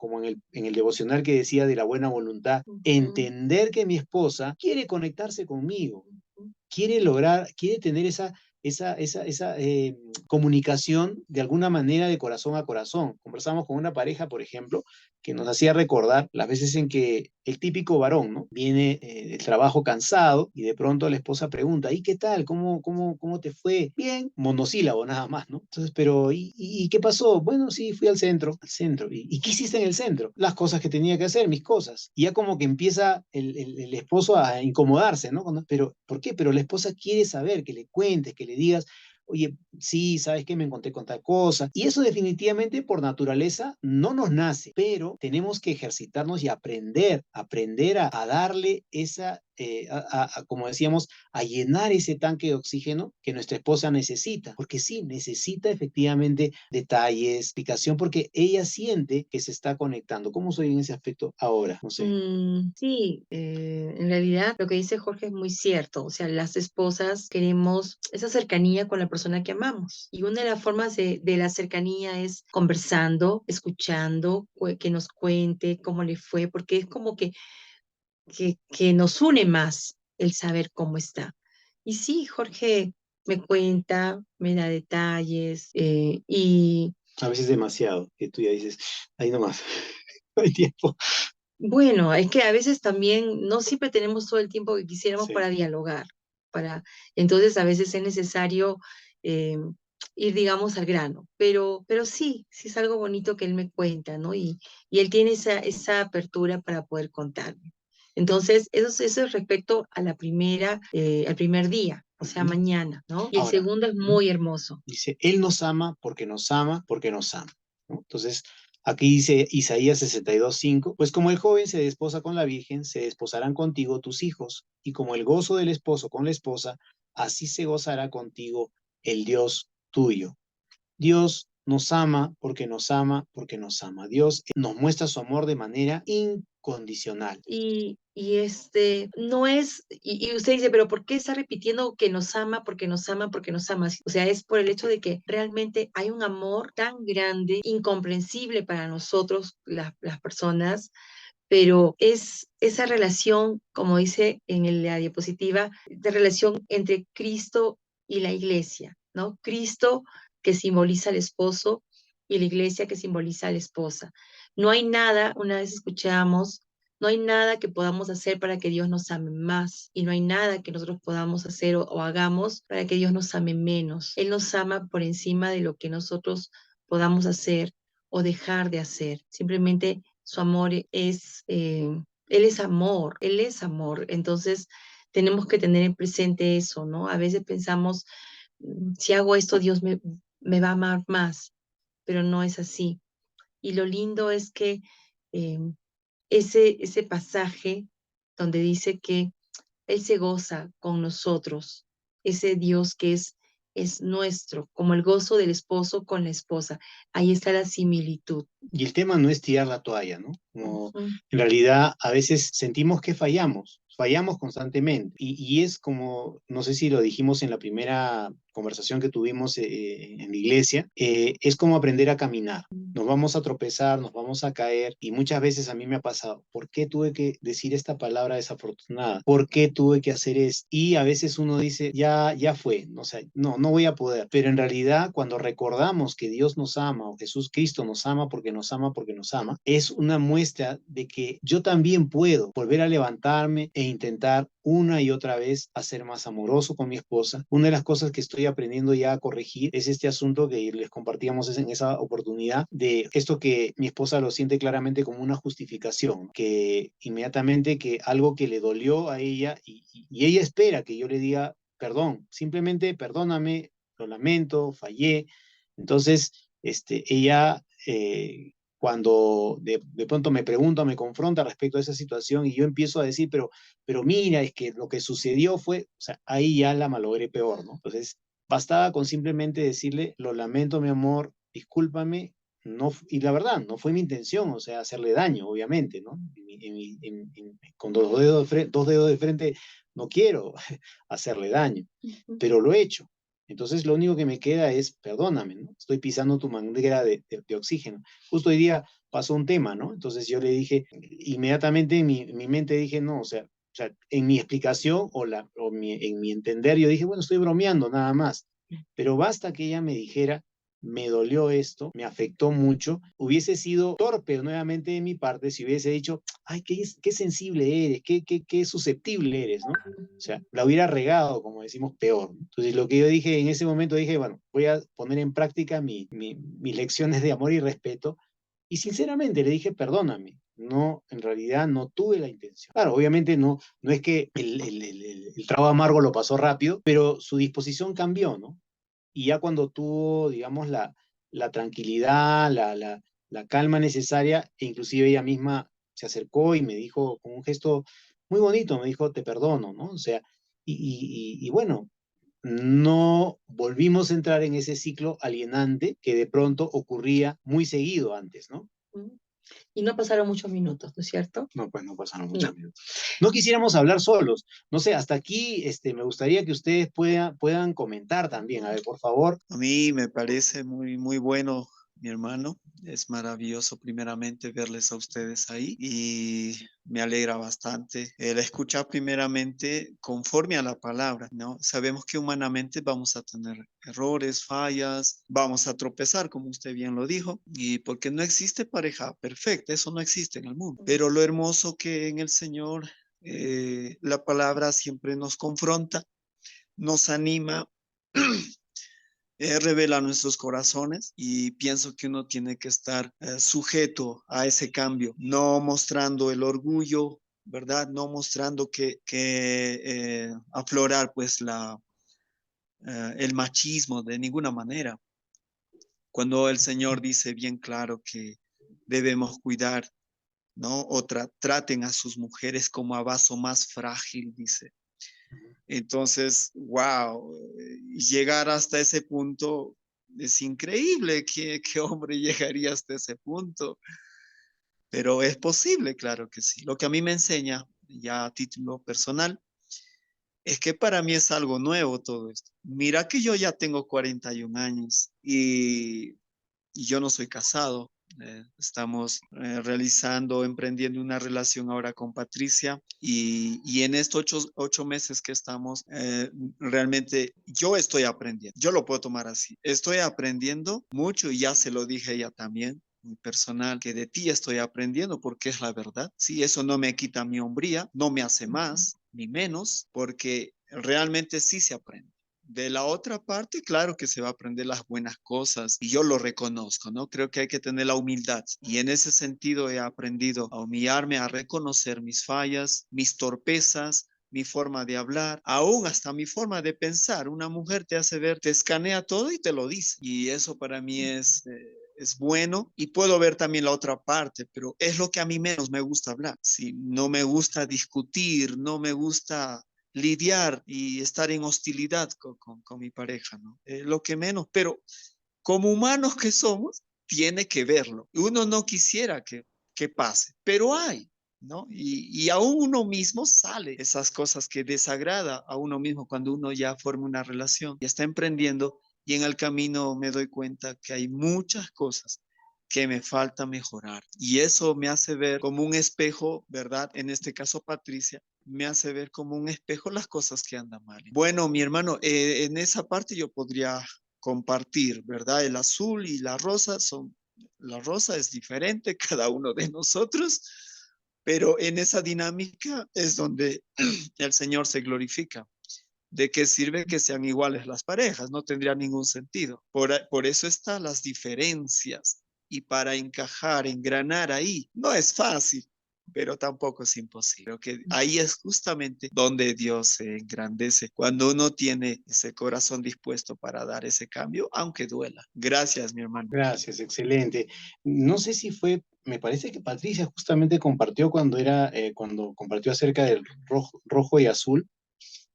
en el devocional que decía de la buena voluntad, entender que mi esposa quiere conectarse conmigo, quiere tener esa comunicación de alguna manera de corazón a corazón. Conversamos con una pareja, por ejemplo, que nos hacía recordar las veces en que el típico varón, ¿no? Viene del trabajo cansado y de pronto la esposa pregunta, ¿y qué tal? ¿Cómo te fue? Bien, monosílabo nada más, ¿no? Entonces, pero ¿y qué pasó? Bueno, sí, fui al centro. ¿Y qué hiciste en el centro? Las cosas que tenía que hacer, mis cosas. Y ya como que empieza el esposo a incomodarse, ¿no? Pero, ¿por qué? Pero la esposa quiere saber, que le cuentes, que le digas, oye, sí, ¿sabes qué? Me encontré con tal cosa. Y eso definitivamente por naturaleza no nos nace, pero tenemos que ejercitarnos y aprender a darle esa, como decíamos, a llenar ese tanque de oxígeno que nuestra esposa necesita. Porque sí, necesita efectivamente detalles, explicación, porque ella siente que se está conectando. ¿Cómo soy en ese aspecto ahora? No sé. Sí, en realidad lo que dice Jorge es muy cierto. O sea, las esposas queremos esa cercanía con la persona que amamos. Y una de las formas de la cercanía es conversando, escuchando, que nos cuente cómo le fue, porque es como que nos une más el saber cómo está. Y sí, Jorge me cuenta, me da detalles y A veces demasiado, que tú ya dices, ahí nomás, no hay tiempo. bueno, es que a veces también no siempre tenemos todo el tiempo que quisiéramos Sí. para dialogar, entonces a veces es necesario eh, ir, digamos, al grano, pero sí es algo bonito que él me cuenta, ¿no? Y él tiene esa apertura para poder contarme. Entonces, eso es respecto a al primer día. o sea, mañana, ¿no? Y el Ahora, segundo es muy hermoso. dice, Él nos ama porque nos ama, porque nos ama, ¿no? Entonces, aquí dice Isaías 62:5, pues como el joven se desposa con la virgen, se desposarán contigo tus hijos, y como el gozo del esposo con la esposa, así se gozará contigo el Dios tuyo. Dios nos ama porque nos ama porque nos ama. Dios nos muestra su amor de manera incondicional. No es, y usted dice, pero ¿por qué está repitiendo que nos ama, porque nos ama, porque nos ama? O sea, es por el hecho de que realmente hay un amor tan grande, incomprensible para nosotros, las personas, pero es esa relación, como dice en la diapositiva, de relación entre Cristo y la iglesia, ¿no? Cristo que simboliza al esposo y la iglesia que simboliza a la esposa. No hay nada, una vez escuchamos, no hay nada que podamos hacer para que Dios nos ame más y no hay nada que nosotros podamos hacer o hagamos para que Dios nos ame menos. Él nos ama por encima de lo que nosotros podamos hacer o dejar de hacer. Simplemente su amor Él es amor, Él es amor. Entonces tenemos que tener en presente eso, ¿no? A veces pensamos, si hago esto, Dios me va a amar más, pero no es así. Y lo lindo es que eh, ese pasaje donde dice que Él se goza con nosotros, ese Dios que es nuestro, como el gozo del esposo con la esposa. Ahí está la similitud. Y el tema no es tirar la toalla, ¿no? Como Ujú. en realidad a veces sentimos que fallamos constantemente. Y es como, no sé si lo dijimos en la primera conversación que tuvimos en la iglesia, es como aprender a caminar. Nos vamos a tropezar, nos vamos a caer y muchas veces a mí me ha pasado, ¿por qué tuve que decir esta palabra desafortunada? ¿Por qué tuve que hacer esto? Y a veces uno dice, ya fue, o sea, no voy a poder. Pero en realidad cuando recordamos que Dios nos ama o Jesús Cristo nos ama porque nos ama porque nos ama, es una muestra de que yo también puedo volver a levantarme e intentar una y otra vez a ser más amoroso con mi esposa. Una de las cosas que estoy aprendiendo ya a corregir es este asunto que les compartíamos en esa oportunidad de esto que mi esposa lo siente claramente como una justificación, que inmediatamente que algo que le dolió a ella y ella espera que yo le diga perdón, simplemente perdóname, lo lamento, fallé. Entonces, ella cuando de pronto me pregunta, me confronta respecto a esa situación y yo empiezo a decir, pero mira, es que lo que sucedió fue, o sea, ahí ya la malogré peor, ¿no? Entonces, bastaba con simplemente decirle, lo lamento, mi amor, discúlpame, no, y la verdad, no fue mi intención, o sea, hacerle daño, obviamente, ¿no? Con dos dedos de frente no quiero hacerle daño, pero lo he hecho. Entonces lo único que me queda es, perdóname, ¿no? Estoy pisando tu manguera de oxígeno. Justo hoy día pasó un tema, ¿no? Entonces yo le dije, inmediatamente en mi mente dije, no, o sea, en mi explicación en mi entender, yo dije, bueno, estoy bromeando nada más. Pero basta que ella me dijera, me dolió esto, me afectó mucho, hubiese sido torpe nuevamente de mi parte si hubiese dicho, ay, qué sensible eres, qué susceptible eres, ¿no? O sea, la hubiera regado, como decimos, peor. Entonces, lo que yo dije en ese momento, dije, bueno, voy a poner en práctica mis lecciones de amor y respeto. Y sinceramente le dije, perdóname, no, en realidad no tuve la intención. Claro, obviamente no es que el trago amargo lo pasó rápido, pero su disposición cambió, ¿no? Y ya cuando tuvo, digamos, la tranquilidad, la calma necesaria, e inclusive ella misma se acercó y me dijo con un gesto muy bonito, me dijo, te perdono, ¿no? O sea, y bueno, no volvimos a entrar en ese ciclo alienante que de pronto ocurría muy seguido antes, ¿no? Y no pasaron muchos minutos, ¿no es cierto? No, pues no pasaron No. muchos minutos. No quisiéramos hablar solos. No sé, hasta aquí me gustaría que ustedes puedan comentar también. A ver, por favor. A mí me parece muy, muy bueno, mi hermano. Es maravilloso primeramente verles a ustedes ahí y me alegra bastante el escuchar primeramente conforme a la palabra, ¿no? Sabemos que humanamente vamos a tener errores, fallas, vamos a tropezar, como usted bien lo dijo, y porque no existe pareja perfecta, eso no existe en el mundo. Pero lo hermoso que en el Señor la palabra siempre nos confronta, nos anima. Revela nuestros corazones y pienso que uno tiene que estar sujeto a ese cambio, no mostrando el orgullo, ¿verdad? No mostrando que aflorar pues el machismo de ninguna manera. Cuando el Señor dice bien claro que debemos cuidar, ¿no? Traten a sus mujeres como a vaso más frágil, dice. Entonces, wow, llegar hasta ese punto es increíble. ¿Qué hombre llegaría hasta ese punto? Pero es posible, claro que sí. Lo que a mí me enseña, ya a título personal, es que para mí es algo nuevo todo esto. Mira que yo ya tengo 41 años y yo no soy casado. Estamos emprendiendo una relación ahora con Patricia y en estos 8 meses que estamos, realmente yo estoy aprendiendo. Yo lo puedo tomar así. Estoy aprendiendo mucho y ya se lo dije a ella también, muy personal, que de ti estoy aprendiendo porque es la verdad. Sí, eso no me quita mi hombría, no me hace más ni menos, porque realmente sí se aprende. De la otra parte, claro que se va a aprender las buenas cosas y yo lo reconozco, ¿no? Creo que hay que tener la humildad y en ese sentido he aprendido a humillarme, a reconocer mis fallas, mis torpezas, mi forma de hablar, aún hasta mi forma de pensar. Una mujer te hace ver, te escanea todo y te lo dice. Y eso para mí es bueno y puedo ver también la otra parte, pero es lo que a mí menos me gusta hablar. Si no me gusta discutir, no me gusta lidiar y estar en hostilidad con mi pareja, ¿no? Lo que menos, pero como humanos que somos, tiene que verlo. Uno no quisiera que pase, pero hay, ¿no? Y aún uno mismo sale esas cosas que desagrada a uno mismo cuando uno ya forma una relación y está emprendiendo y en el camino me doy cuenta que hay muchas cosas que me falta mejorar. Y eso me hace ver como un espejo, ¿verdad? En este caso, Patricia, me hace ver como un espejo las cosas que andan mal. Bueno, mi hermano, en esa parte yo podría compartir, ¿verdad? El azul y la rosa es diferente, cada uno de nosotros, pero en esa dinámica es donde el Señor se glorifica. ¿De qué sirve que sean iguales las parejas? No tendría ningún sentido. Por eso están las diferencias. Y para encajar, engranar ahí, no es fácil, pero tampoco es imposible. Creo que ahí es justamente donde Dios se engrandece, cuando uno tiene ese corazón dispuesto para dar ese cambio, aunque duela. Gracias, mi hermano. Gracias, excelente. No sé si fue, me parece que Patricia justamente compartió cuando compartió acerca del rojo y azul,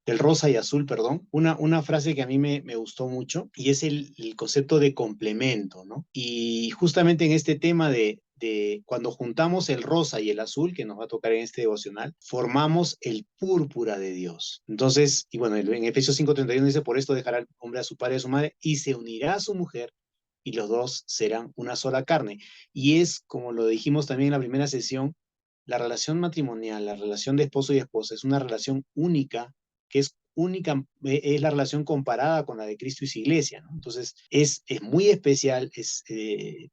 del rosa y azul, perdón, una frase que a mí me gustó mucho y es el concepto de complemento, ¿no? Y justamente en este tema de cuando juntamos el rosa y el azul, que nos va a tocar en este devocional, formamos el púrpura de Dios. Entonces, y bueno, en Efesios 5:31 dice, por esto dejará el hombre a su padre y a su madre y se unirá a su mujer y los dos serán una sola carne. Y es, como lo dijimos también en la primera sesión, la relación matrimonial, la relación de esposo y esposa, es una relación única, que es única, es la relación comparada con la de Cristo y su iglesia, ¿no? Entonces, es muy especial,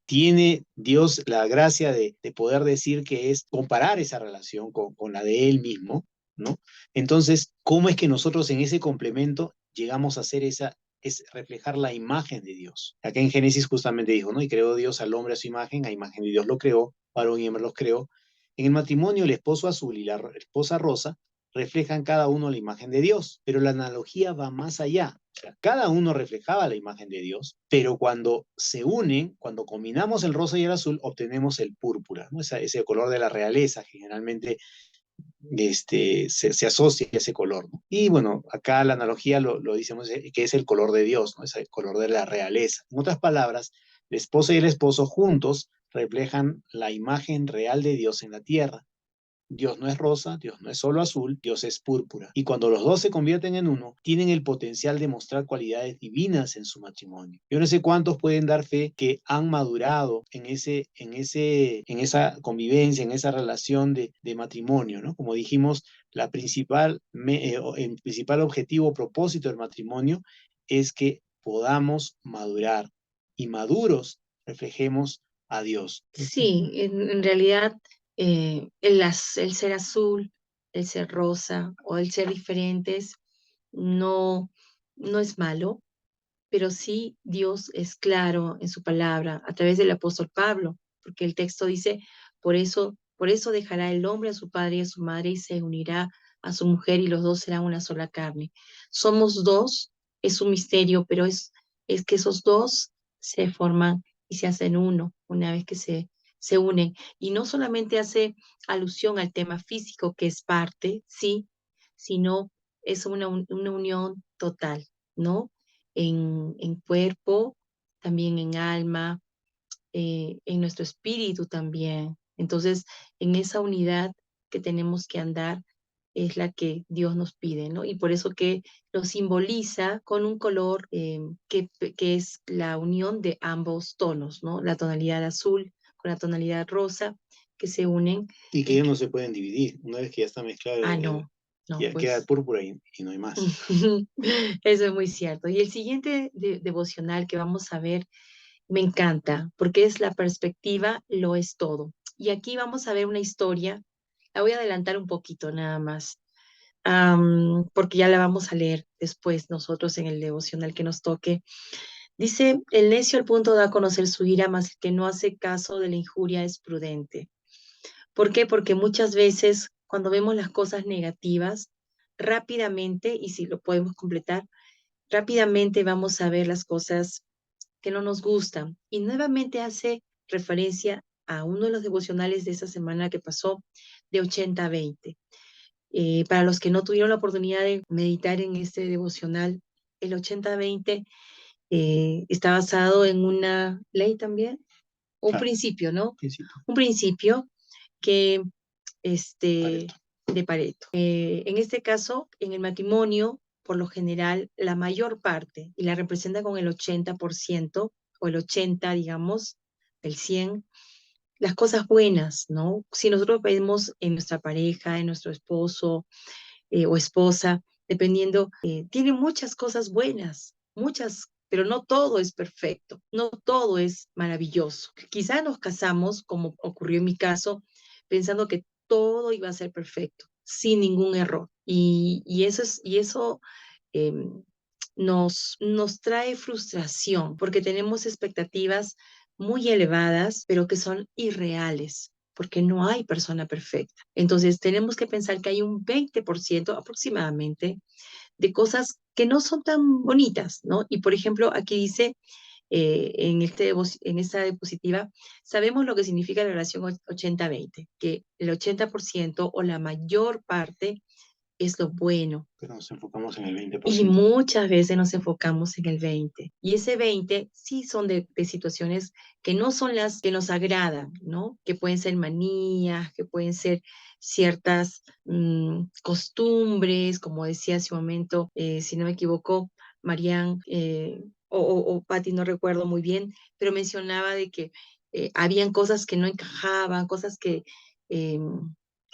tiene Dios la gracia de poder decir que es comparar esa relación con la de Él mismo, ¿no? Entonces, ¿cómo es que nosotros en ese complemento llegamos a hacer es reflejar la imagen de Dios? Acá en Génesis justamente dijo, ¿no? Y creó Dios al hombre a su imagen, a imagen de Dios lo creó, varón y hembra los creó. En el matrimonio, el esposo azul y la esposa rosa reflejan cada uno la imagen de Dios, pero la analogía va más allá. O sea, cada uno reflejaba la imagen de Dios, pero cuando se unen, cuando combinamos el rosa y el azul, obtenemos el púrpura, ¿no? Ese color de la realeza, generalmente se asocia a ese color, ¿no? Y bueno, acá la analogía lo decimos que es el color de Dios, ¿no? Es el color de la realeza. En otras palabras, la esposa y el esposo juntos reflejan la imagen real de Dios en la tierra. Dios no es rosa, Dios no es solo azul, Dios es púrpura. Y cuando los dos se convierten en uno, tienen el potencial de mostrar cualidades divinas en su matrimonio. Yo no sé cuántos pueden dar fe que han madurado en esa convivencia, en esa relación de matrimonio, ¿no? Como dijimos, el principal objetivo o propósito del matrimonio es que podamos madurar y maduros reflejemos a Dios. Sí, en realidad el ser azul, el ser rosa o el ser diferentes no, no es malo, pero sí Dios es claro en su palabra a través del apóstol Pablo, porque el texto dice, por eso dejará el hombre a su padre y a su madre y se unirá a su mujer y los dos serán una sola carne. Somos dos, es un misterio, pero es que esos dos se forman y se hacen uno una vez que se unen. Y no solamente hace alusión al tema físico, que es parte, sí, sino es una unión total, ¿no? En cuerpo, también en alma, en nuestro espíritu también. Entonces, en esa unidad que tenemos que andar es la que Dios nos pide, ¿no? Y por eso que lo simboliza con un color que es la unión de ambos tonos, ¿no? La tonalidad azul con la tonalidad rosa que se unen. Y que ellos no se pueden dividir. Una vez que ya está mezclado, Ah, no, no, ya queda pues. púrpura y no hay más. Eso es muy cierto. Y el siguiente devocional que vamos a ver me encanta porque es la perspectiva, lo es todo. Y aquí vamos a ver una historia. La voy a adelantar un poquito nada más, porque ya la vamos a leer después nosotros en el devocional que nos toque. Dice, el necio al punto da a conocer su ira, mas el que no hace caso de la injuria es prudente. ¿Por qué? Porque muchas veces cuando vemos las cosas negativas, rápidamente, y si lo podemos completar, rápidamente vamos a ver las cosas que no nos gustan. Y nuevamente hace referencia a uno de los devocionales de esta semana que pasó, de 80-20. Para los que no tuvieron la oportunidad de meditar en este devocional, el 80-20 está basado en una ley también, un Claro, principio, ¿no? principio. Un principio que, Pareto. de Pareto. En este caso, en el matrimonio, por lo general, la mayor parte, y la representa con el 80%, o el 80, digamos, el 100, las cosas buenas, ¿no? Si nosotros vemos en nuestra pareja, en nuestro esposo o esposa, dependiendo, tiene muchas cosas buenas, muchas, pero no todo es perfecto, no todo es maravilloso. Quizá nos casamos, como ocurrió en mi caso, pensando que todo iba a ser perfecto, sin ningún error. Y eso em, nos trae frustración porque tenemos expectativas muy elevadas, pero que son irreales, porque no hay persona perfecta. Entonces, tenemos que pensar que hay un 20% aproximadamente de cosas que no son tan bonitas, ¿no? Y por ejemplo, aquí dice en esta diapositiva, sabemos lo que significa la relación 80-20, que el 80% o la mayor parte es lo bueno, Pero nos enfocamos en el y 20%. muchas veces nos enfocamos en el 20. Y ese 20 sí son de situaciones que no son las que nos agradan, ¿no? Que pueden ser manías, que pueden ser ciertas costumbres, como decía hace un momento, si no me equivoco, Marianne o Patti, no recuerdo muy bien, pero mencionaba de que habían cosas que no encajaban, cosas que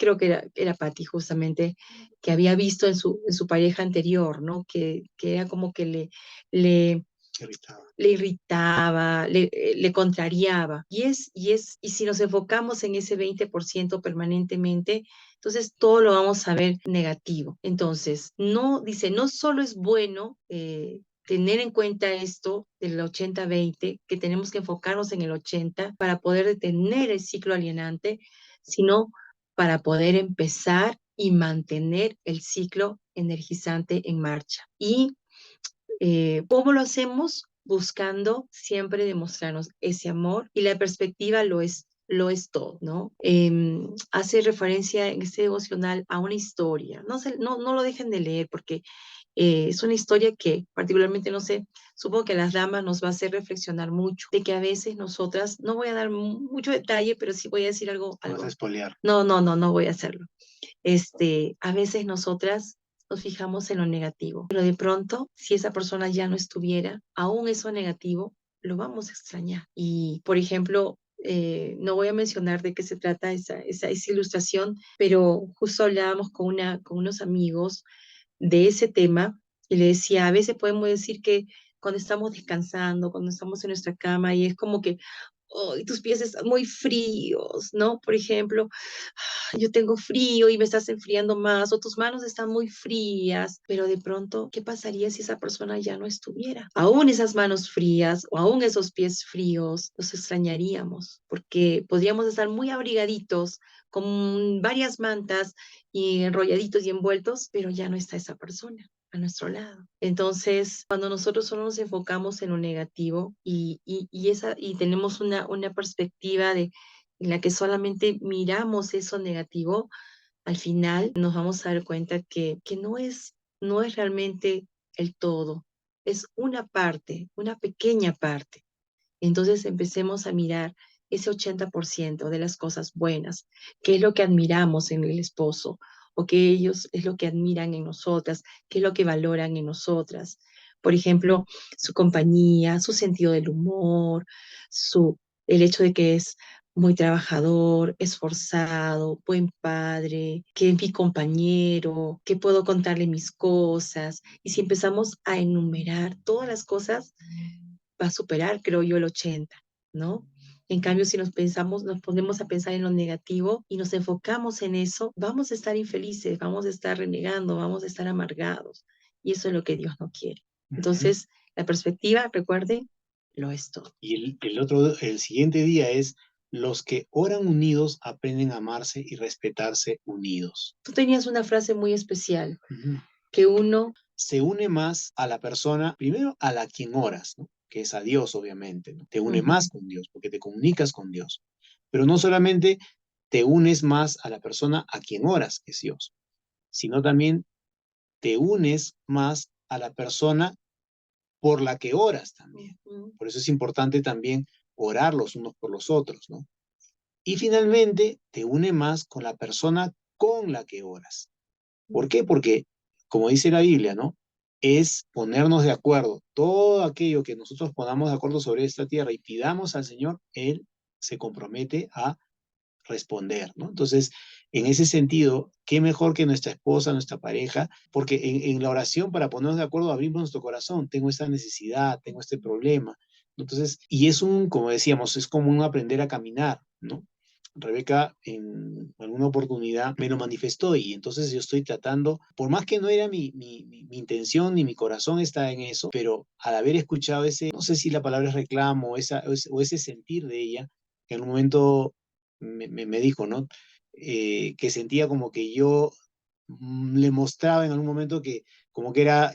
creo que era Patti justamente, que había visto en su pareja anterior, ¿no? Que era como que le, Irritado. le irritaba, le contrariaba. Y si nos enfocamos en ese 20% permanentemente, entonces todo lo vamos a ver negativo. Entonces, no, dice, no solo es bueno tener en cuenta esto del 80-20, que tenemos que enfocarnos en el 80 para poder detener el ciclo alienante, sino para poder empezar y mantener el ciclo energizante en marcha. ¿Y cómo lo hacemos? Buscando siempre demostrarnos ese amor, y la perspectiva lo es todo, ¿no? Hace referencia en este devocional a una historia. No lo dejen de leer porque es una historia que particularmente, no sé, supongo que a las damas nos va a hacer reflexionar mucho, de que a veces nosotras, no voy a dar mucho detalle, pero sí voy a decir algo, Vas a espolear. no voy a hacerlo. A veces nosotras nos fijamos en lo negativo, pero de pronto, si esa persona ya no estuviera, aún eso negativo lo vamos a extrañar. Y, por ejemplo, no voy a mencionar de qué se trata esa ilustración, pero justo hablábamos con unos amigos de ese tema y le decía, a veces podemos decir que cuando estamos descansando, cuando estamos en nuestra cama y es como que, oh, tus pies están muy fríos, ¿no? Por ejemplo, yo tengo frío y me estás enfriando más, o tus manos están muy frías, pero de pronto, ¿qué pasaría si esa persona ya no estuviera? Aún esas manos frías o aún esos pies fríos, los extrañaríamos, porque podríamos estar muy abrigaditos con varias mantas y enrolladitos y envueltos, pero ya no está esa persona. a nuestro lado. Entonces, cuando nosotros solo nos enfocamos en lo negativo y tenemos una perspectiva en la que solamente miramos eso negativo, al final nos vamos a dar cuenta que no es realmente el todo, es una parte, una pequeña parte. Entonces empecemos a mirar ese 80% de las cosas buenas, qué es lo que admiramos en el esposo, o que ellos es lo que admiran en nosotras, qué es lo que valoran en nosotras. Por ejemplo, su compañía, su sentido del humor, el hecho de que es muy trabajador, esforzado, buen padre, que es mi compañero, que puedo contarle mis cosas. Y si empezamos a enumerar todas las cosas, va a superar, creo yo, el 80, ¿no? En cambio, si nos ponemos a pensar en lo negativo y nos enfocamos en eso, vamos a estar infelices, vamos a estar renegando, vamos a estar amargados. Y eso es lo que Dios no quiere. Entonces, la perspectiva, recuerden, lo es todo. Y el siguiente día es: los que oran unidos aprenden a amarse y respetarse unidos. Tú tenías una frase muy especial, Ujú. que uno Se une más a la persona, primero a la quien oras, ¿no? Que es a Dios, obviamente, ¿no? Te une más con Dios, porque te comunicas con Dios. Pero no solamente te unes más a la persona a quien oras, que es Dios, sino también te unes más a la persona por la que oras también. Por eso es importante también orar los unos por los otros, ¿no? Y finalmente te une más con la persona con la que oras. ¿Por qué? Porque, como dice la Biblia, ¿no? Es ponernos de acuerdo. Todo aquello que nosotros ponamos de acuerdo sobre esta tierra y pidamos al Señor, Él se compromete a responder, ¿no? Entonces, en ese sentido, qué mejor que nuestra esposa, nuestra pareja, porque en la oración, para ponernos de acuerdo, abrimos nuestro corazón. Tengo esta necesidad, tengo este problema. Entonces, y es como decíamos, es como un aprender a caminar, ¿no? Rebeca en alguna oportunidad me lo manifestó, y entonces yo estoy tratando, por más que no era mi intención ni mi corazón está en eso, pero al haber escuchado ese, no sé si la palabra es reclamo o ese sentir de ella, que en un momento me dijo, ¿no? Que sentía como que yo le mostraba en algún momento que como que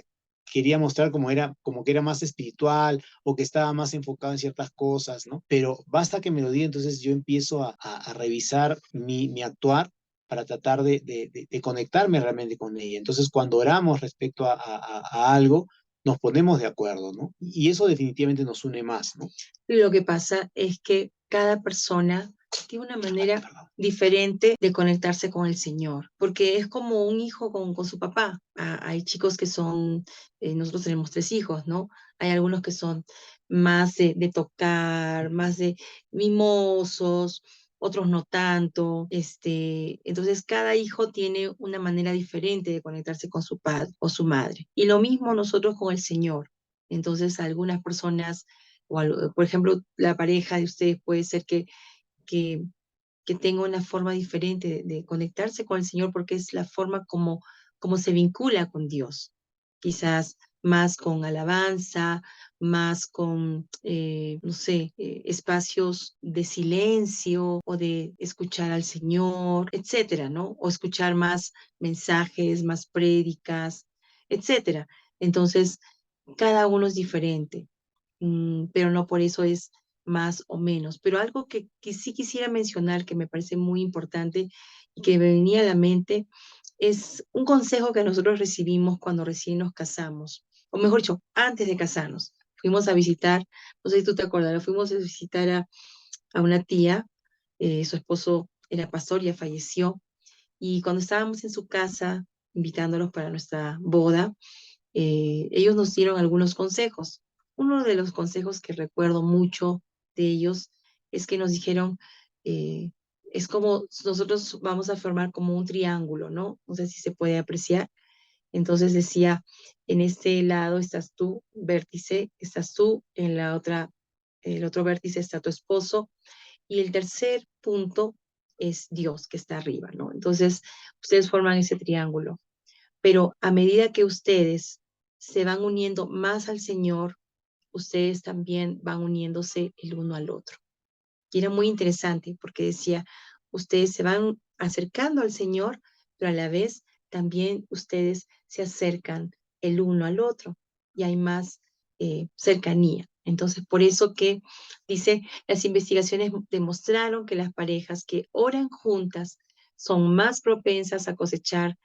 quería mostrar como que era más espiritual o que estaba más enfocado en ciertas cosas, ¿no? Pero basta que me lo diga, entonces yo empiezo a revisar mi actuar para tratar de conectarme realmente con ella. Entonces, cuando oramos respecto a algo, nos ponemos de acuerdo, ¿no? Y eso definitivamente nos une más, ¿no? Lo que pasa es que cada persona tiene una manera Perdón. diferente de conectarse con el Señor, porque es como un hijo con su papá. Hay chicos que son, nosotros tenemos 3 hijos, ¿no? Hay algunos que son más de tocar, más de mimosos, otros no tanto. Entonces, cada hijo tiene una manera diferente de conectarse con su padre o su madre. Y lo mismo nosotros con el Señor. Entonces, algunas personas por ejemplo, la pareja de ustedes puede ser que, que tenga una forma diferente de conectarse con el Señor porque es la forma como se vincula con Dios. Quizás más con alabanza, más con, no sé, espacios de silencio o de escuchar al Señor, etcétera, ¿no? O escuchar más mensajes, más prédicas, etcétera. Entonces, cada uno es diferente, pero no por eso es más o menos. Pero algo que sí quisiera mencionar, que me parece muy importante y que me venía a la mente, es un consejo que nosotros recibimos cuando recién nos casamos, o mejor dicho, antes de casarnos. Fuimos a visitar, no sé si tú te acordarás, fuimos a visitar a una tía, su esposo era pastor, ya falleció, y cuando estábamos en su casa, invitándolos para nuestra boda, ellos nos dieron algunos consejos. Uno de los consejos que recuerdo mucho de ellos es que nos dijeron, eh, es como nosotros vamos a formar como un triángulo, ¿no? No sé si se puede apreciar. Entonces decía, en este lado estás tú, vértice, estás tú, en el otro vértice está tu esposo, y el tercer punto es Dios, que está arriba, ¿no? Entonces, ustedes forman ese triángulo, pero a medida que ustedes se van uniendo más al Señor, ustedes también van uniéndose el uno al otro. Y era muy interesante porque decía, ustedes se van acercando al Señor, pero a la vez también ustedes se acercan el uno al otro y hay más cercanía. Entonces, por eso que dice, las investigaciones demostraron que las parejas que oran juntas son más propensas a cosechar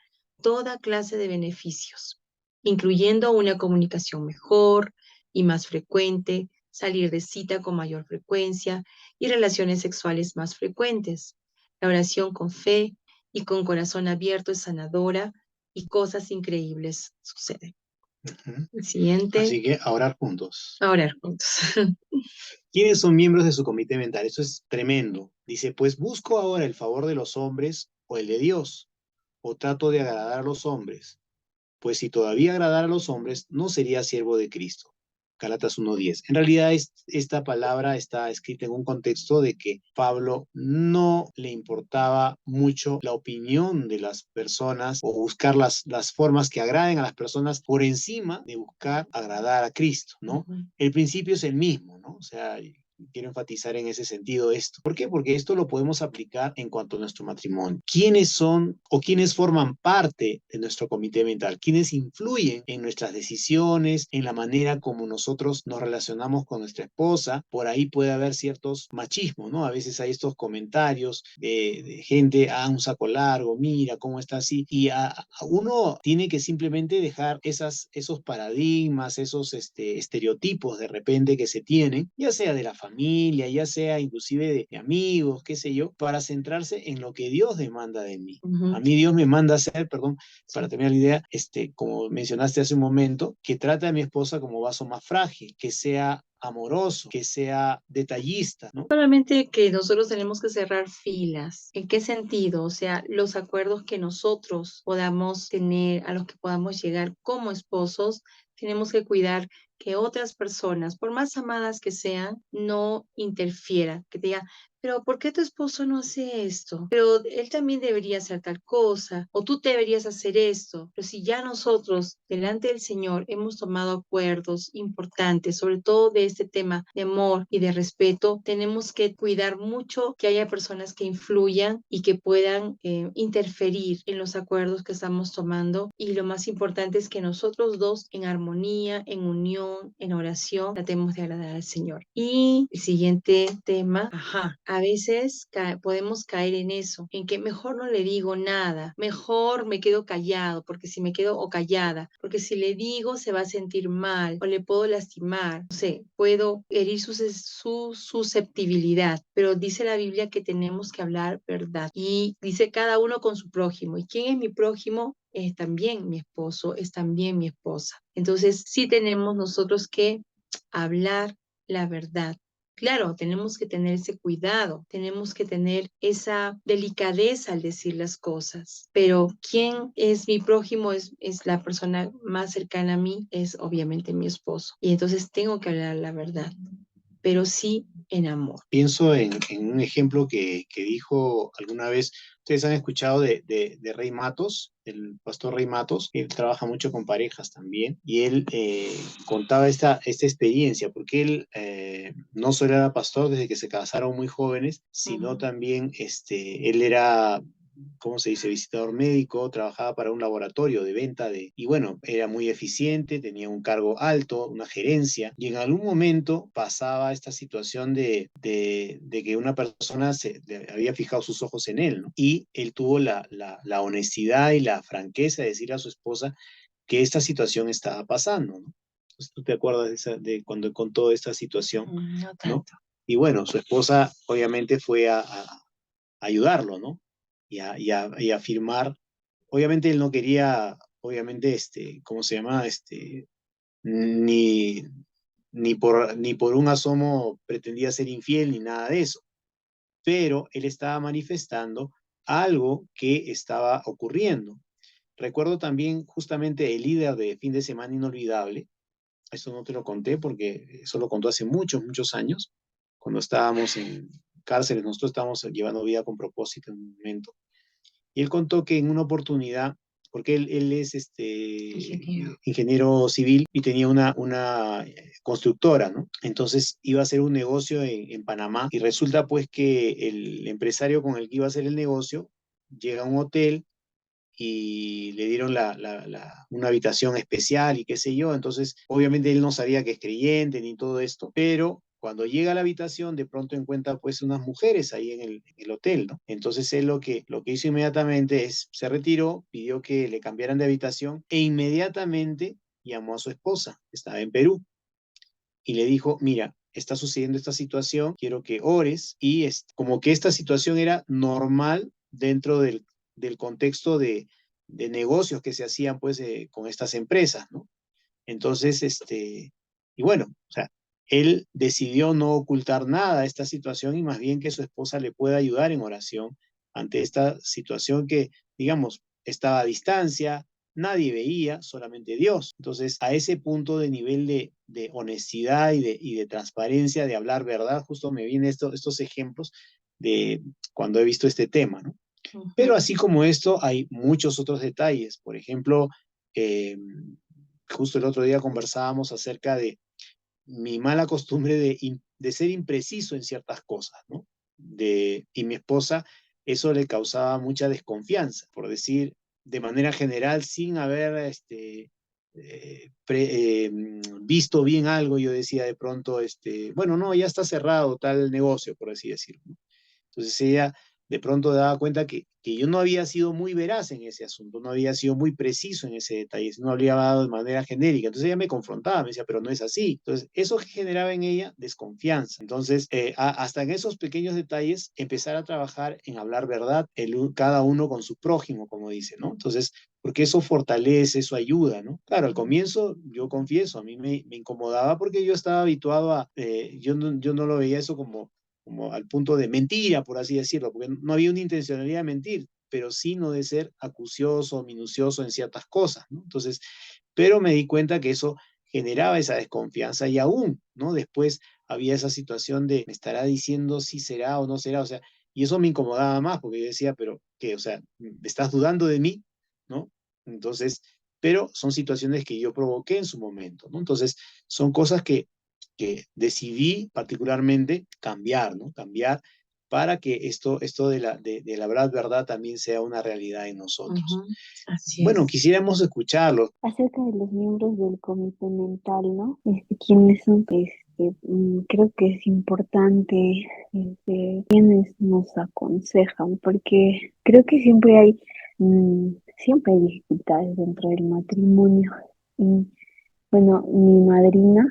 toda clase de beneficios, incluyendo una comunicación mejor y más frecuente, salir de cita con mayor frecuencia y relaciones sexuales más frecuentes. La oración con fe y con corazón abierto es sanadora y cosas increíbles suceden. Ujú. El siguiente, Así que a orar juntos. a orar juntos. ¿Quiénes son miembros de su comité mental? Eso es tremendo. Dice, pues busco ahora el favor de los hombres o el de Dios, o trato de agradar a los hombres. Pues si todavía agradara a los hombres, no sería siervo de Cristo. Gálatas 1:10. En realidad, esta palabra está escrita en un contexto de que Pablo no le importaba mucho la opinión de las personas o buscar las formas que agraden a las personas por encima de buscar agradar a Cristo, ¿no? Ujú. El principio es el mismo, ¿no? O sea, quiero enfatizar en ese sentido esto. ¿Por qué? Porque esto lo podemos aplicar en cuanto a nuestro matrimonio. ¿Quiénes son o quiénes forman parte de nuestro comité mental? ¿Quiénes influyen en nuestras decisiones, en la manera como nosotros nos relacionamos con nuestra esposa? Por ahí puede haber ciertos machismos, ¿no? A veces hay estos comentarios de gente, un saco largo, mira cómo está así. Y a uno tiene que simplemente dejar esos paradigmas, esos estereotipos de repente que se tienen, ya sea de la familia, ya sea inclusive de amigos, qué sé yo, para centrarse en lo que Dios demanda de mí. Ujú. A mí Dios me manda a hacer, perdón, para Sí. terminar la idea, como mencionaste hace un momento, que trate a mi esposa como vaso más frágil, que sea amoroso, que sea detallista, ¿no? Solamente que nosotros tenemos que cerrar filas. ¿En qué sentido? O sea, los acuerdos que nosotros podamos tener, a los que podamos llegar como esposos, tenemos que cuidar que otras personas, por más amadas que sean, no interfieran, que te digan, pero ¿por qué tu esposo no hace esto? Pero él también debería hacer tal cosa, o tú deberías hacer esto. Pero si ya nosotros, delante del Señor, hemos tomado acuerdos importantes, sobre todo de este tema de amor y de respeto, tenemos que cuidar mucho que haya personas que influyan y que puedan interferir en los acuerdos que estamos tomando. Y lo más importante es que nosotros dos, en armonía, en unión, en oración, tratemos de agradar al Señor. Y el siguiente tema, a veces podemos caer en eso, en que mejor no le digo nada, mejor me quedo callado, porque si me quedo o callada, porque si le digo se va a sentir mal o le puedo lastimar, no sé, puedo herir su susceptibilidad, pero dice la Biblia que tenemos que hablar verdad y dice cada uno con su prójimo. ¿Y quién es mi prójimo? Es también mi esposo, es también mi esposa. Entonces sí tenemos nosotros que hablar la verdad. Claro, tenemos que tener ese cuidado, tenemos que tener esa delicadeza al decir las cosas, pero ¿quién es mi prójimo? Es la persona más cercana a mí, es obviamente mi esposo. Y entonces tengo que hablar la verdad, pero sí en amor. Pienso en un ejemplo que dijo alguna vez, ustedes han escuchado de Rey Matos, el pastor Rey Matos, él trabaja mucho con parejas también, y él contaba esta experiencia, porque él no solo era pastor desde que se casaron muy jóvenes, sino también él era, ¿cómo se dice?, visitador médico, trabajaba para un laboratorio de venta y bueno, era muy eficiente, tenía un cargo alto, una gerencia, y en algún momento pasaba esta situación de que una persona le había fijado sus ojos en él, ¿no? Y él tuvo la honestidad y la franqueza de decir a su esposa que esta situación estaba pasando, ¿no? Entonces, ¿tú te acuerdas de cuando contó esta situación, No ¿no? tanto. Y bueno, su esposa obviamente fue a ayudarlo, ¿no? Y a afirmar. Obviamente él no quería, obviamente, ¿cómo se llama? Ni, ni por un asomo pretendía ser infiel ni nada de eso, pero él estaba manifestando algo que estaba ocurriendo. Recuerdo también justamente el líder de Fin de Semana Inolvidable, eso no te lo conté porque eso lo contó hace muchos, muchos años, cuando estábamos en cárceles, nosotros estábamos llevando vida con propósito en un momento. Y él contó que en una oportunidad, porque él es ingeniero civil y tenía una constructora, ¿no? Entonces iba a hacer un negocio en Panamá y resulta pues que el empresario con el que iba a hacer el negocio llega a un hotel y le dieron una habitación especial y qué sé yo. Entonces, obviamente él no sabía que es creyente ni todo esto, pero cuando llega a la habitación, de pronto encuentra pues unas mujeres ahí en el hotel, ¿no? Entonces él lo que hizo inmediatamente es, se retiró, pidió que le cambiaran de habitación e inmediatamente llamó a su esposa, que estaba en Perú, y le dijo, mira, está sucediendo esta situación, quiero que ores, y como que esta situación era normal dentro del contexto de negocios que se hacían pues con estas empresas, ¿no? Entonces, y bueno, o sea, él decidió no ocultar nada de esta situación y más bien que su esposa le pueda ayudar en oración ante esta situación que, digamos, estaba a distancia, nadie veía, solamente Dios. Entonces, a ese punto de nivel de honestidad y de transparencia, de hablar verdad, justo me vienen estos ejemplos de cuando he visto este tema, ¿no? Pero así como esto, hay muchos otros detalles. Por ejemplo, eh, justo el otro día conversábamos acerca de mi mala costumbre de ser impreciso en ciertas cosas, ¿no? Y mi esposa, eso le causaba mucha desconfianza, por decir, de manera general, sin haber visto bien algo, yo decía de pronto, bueno, no, ya está cerrado tal negocio, por así decirlo, ¿no? Entonces ella de pronto daba cuenta que yo no había sido muy veraz en ese asunto, no había sido muy preciso en ese detalle, no había dado de manera genérica. Entonces ella me confrontaba, me decía, pero no es así. Entonces eso generaba en ella desconfianza. Entonces, hasta en esos pequeños detalles, empezar a trabajar en hablar verdad, cada uno con su prójimo, como dice, ¿no? Entonces, porque eso fortalece, eso ayuda, ¿no? Claro, al comienzo, yo confieso, a mí me incomodaba porque yo estaba habituado yo no lo veía eso como al punto de mentira, por así decirlo, porque no había una intencionalidad de mentir, pero sí no de ser acucioso, minucioso en ciertas cosas, ¿no? Entonces, pero me di cuenta que eso generaba esa desconfianza y aún, ¿no? Después había esa situación de, ¿me estará diciendo si será o no será? O sea, y eso me incomodaba más porque yo decía, pero, ¿qué? O sea, ¿me estás dudando de mí? ¿No? Entonces, pero son situaciones que yo provoqué en su momento, ¿no? Entonces, son cosas que decidí particularmente cambiar, ¿no? Cambiar para que esto de la verdad también sea una realidad en nosotros. Así Bueno, es. quisiéramos escucharlo. Acerca de los miembros del comité mental, ¿no? ¿Quiénes son? Creo que es importante quienes nos aconsejan, porque creo que siempre hay dificultades dentro del matrimonio. Y bueno, mi madrina,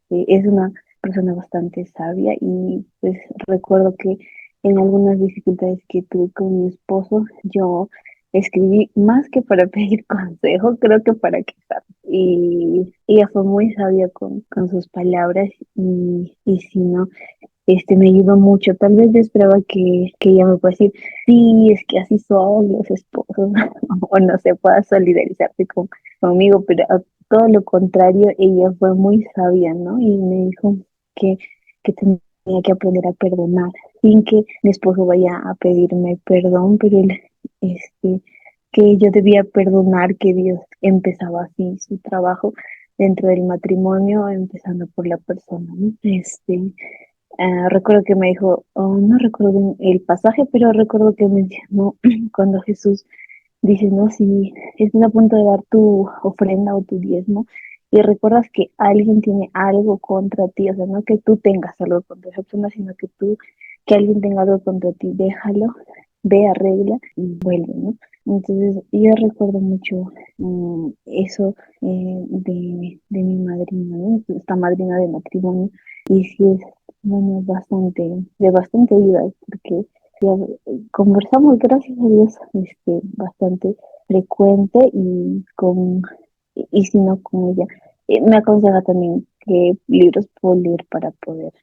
es una persona bastante sabia y pues recuerdo que en algunas dificultades que tuve con mi esposo, yo escribí más que para pedir consejo, creo que para quejar. Y ella fue muy sabia con sus palabras y si no, me ayudó mucho. Tal vez yo esperaba que ella me pueda decir, sí, es que así son los esposos, o no se pueda solidarizarse conmigo, pero a todo lo contrario, ella fue muy sabia, ¿no? Y me dijo que, que tenía que aprender a perdonar, sin que mi esposo vaya a pedirme perdón, pero que yo debía perdonar, que Dios empezaba así su trabajo dentro del matrimonio, empezando por la persona, ¿no? Recuerdo que me dijo, oh, no recuerdo bien el pasaje, pero recuerdo que mencionó cuando Jesús dice, no, si estás a punto de dar tu ofrenda o tu diezmo y recuerdas que alguien tiene algo contra ti, o sea, no que tú tengas algo contra esa persona, sino que alguien tenga algo contra ti, déjalo, ve, arregla y vuelve, ¿no? Entonces, yo recuerdo mucho eso de mi madrina, ¿no? Esta madrina de matrimonio, y sí es, bueno, de bastante ayuda, porque ya conversamos, gracias a Dios, bastante frecuente y si no con ella. Me aconseja también qué libros puedo leer para poder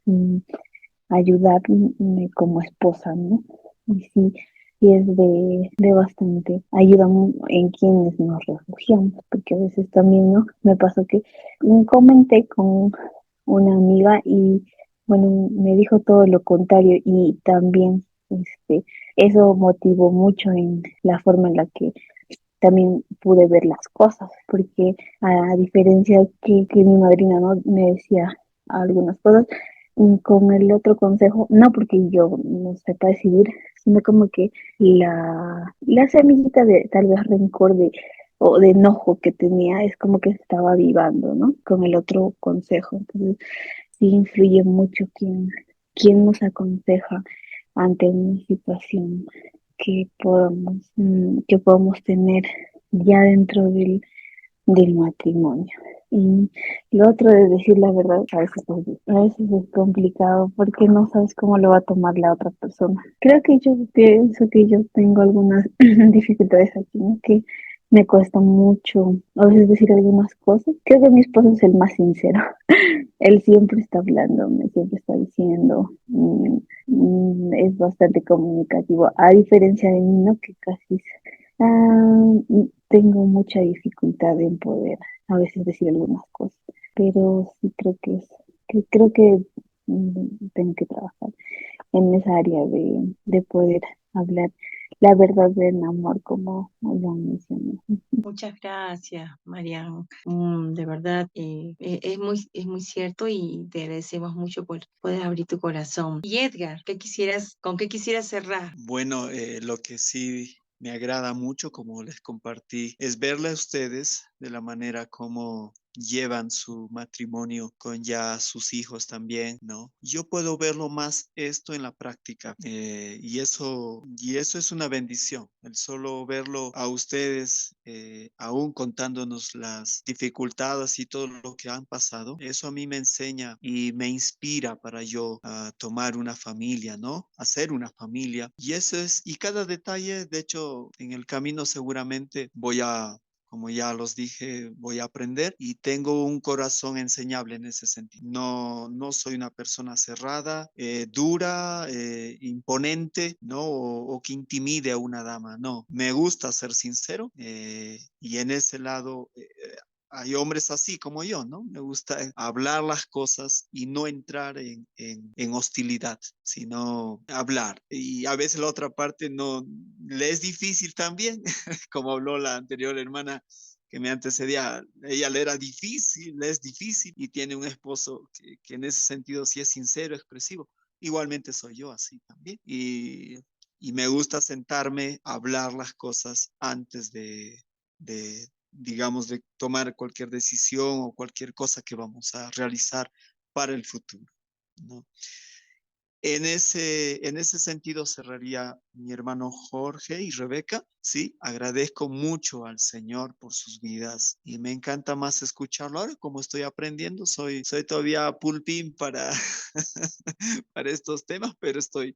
ayudarme como esposa, ¿no? Y sí, sí es de bastante ayuda en quienes nos refugiamos, porque a veces también, ¿no? Me pasó que comenté con una amiga y, bueno, me dijo todo lo contrario y también, eso motivó mucho en la forma en la que también pude ver las cosas, porque a diferencia que mi madrina no me decía algunas cosas, con el otro consejo, no porque yo no sepa decidir, sino como que la semillita de tal vez rencor o de enojo que tenía es como que se estaba avivando, ¿no? Con el otro consejo. Entonces, sí influye mucho quién nos aconseja ante una situación que podamos tener ya dentro del matrimonio. Y lo otro de decir la verdad, a veces es complicado porque no sabes cómo lo va a tomar la otra persona. Creo que yo pienso que yo tengo algunas dificultades aquí, ¿no? Que me cuesta mucho a veces decir algunas cosas. Creo que mi esposo es el más sincero. Él siempre está hablando, me siempre está diciendo, es bastante comunicativo, a diferencia de mí, ¿no? Que casi ah, tengo mucha dificultad en poder a veces decir algunas cosas, pero sí creo que tengo que trabajar en esa área de poder hablar la verdad del amor, como lo mencioné. Muchas gracias, Marian. De verdad, es muy cierto y te agradecemos mucho por poder abrir tu corazón. Y Edgar, con qué quisieras cerrar? Bueno, lo que sí me agrada mucho, como les compartí, es verle a ustedes de la manera como llevan su matrimonio con ya sus hijos también, ¿no? Yo puedo verlo más esto en la práctica y eso es una bendición, el solo verlo a ustedes, aún contándonos las dificultades y todo lo que han pasado, eso a mí me enseña y me inspira para yo tomar una familia, ¿no? Hacer una familia. Y eso es, y cada detalle, de hecho, en el camino seguramente como ya los dije, voy a aprender y tengo un corazón enseñable en ese sentido. No soy una persona cerrada, dura, imponente, ¿no? O que intimide a una dama, no. Me gusta ser sincero y en ese lado hay hombres así como yo, ¿no? Me gusta hablar las cosas y no entrar en hostilidad, sino hablar. Y a veces la otra parte no le es difícil también, como habló la anterior hermana que me antecedía, ella le era difícil, le es difícil y tiene un esposo que en ese sentido sí es sincero, expresivo. Igualmente soy yo así también. Y me gusta sentarme a hablar las cosas antes digamos, de tomar cualquier decisión o cualquier cosa que vamos a realizar para el futuro, ¿no? En ese sentido cerraría mi hermano Jorge y Rebeca. Sí, agradezco mucho al Señor por sus vidas y me encanta más escucharlo ahora como estoy aprendiendo. Soy todavía pulpín para, para estos temas, pero estoy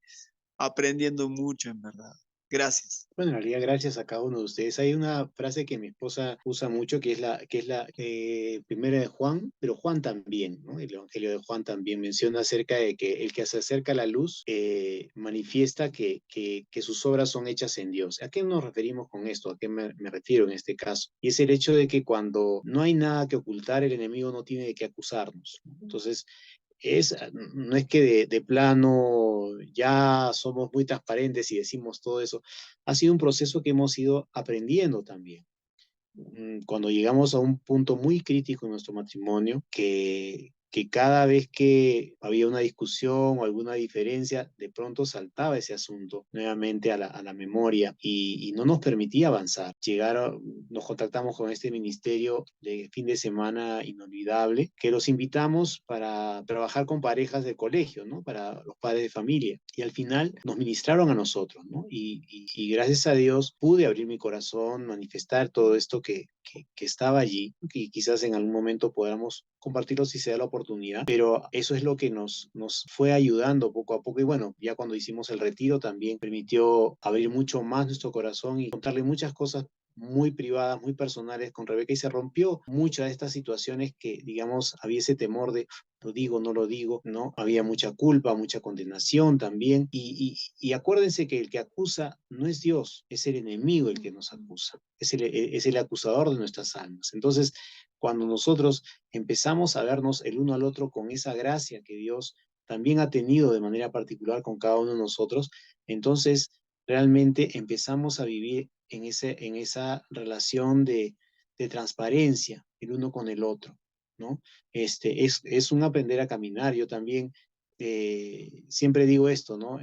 aprendiendo mucho en verdad. Gracias. Bueno, en realidad, gracias a cada uno de ustedes. Hay una frase que mi esposa usa mucho, que es la primera de Juan, pero Juan también, ¿no? El Evangelio de Juan también menciona acerca de que el que se acerca a la luz manifiesta que sus obras son hechas en Dios. ¿A qué nos referimos con esto? ¿A qué me refiero en este caso? Y es el hecho de que cuando no hay nada que ocultar, el enemigo no tiene de qué acusarnos, ¿no? Entonces, no es que de plano ya somos muy transparentes y decimos todo eso. Ha sido un proceso que hemos ido aprendiendo también. Cuando llegamos a un punto muy crítico en nuestro matrimonio, que cada vez que había una discusión o alguna diferencia, de pronto saltaba ese asunto nuevamente a la memoria y no nos permitía avanzar. Nos contactamos con este ministerio de fin de semana inolvidable, que los invitamos para trabajar con parejas de colegio, ¿no? Para los padres de familia. Y al final nos ministraron a nosotros, ¿no? Y gracias a Dios pude abrir mi corazón, manifestar todo esto que estaba allí, y quizás en algún momento podamos compartirlo si se da la oportunidad, pero eso es lo que nos fue ayudando poco a poco y bueno, ya cuando hicimos el retiro también permitió abrir mucho más nuestro corazón y contarle muchas cosas muy privadas, muy personales con Rebeca y se rompió muchas de estas situaciones que, digamos, había ese temor de lo digo, no lo digo, ¿no? Había mucha culpa, mucha condenación también. Y acuérdense que el que acusa no es Dios, es el enemigo el que nos acusa, es el acusador de nuestras almas. Entonces, cuando nosotros empezamos a vernos el uno al otro con esa gracia que Dios también ha tenido de manera particular con cada uno de nosotros, entonces realmente empezamos a vivir en esa relación de transparencia el uno con el otro, ¿no? Es un aprender a caminar. Yo también siempre digo esto, ¿no?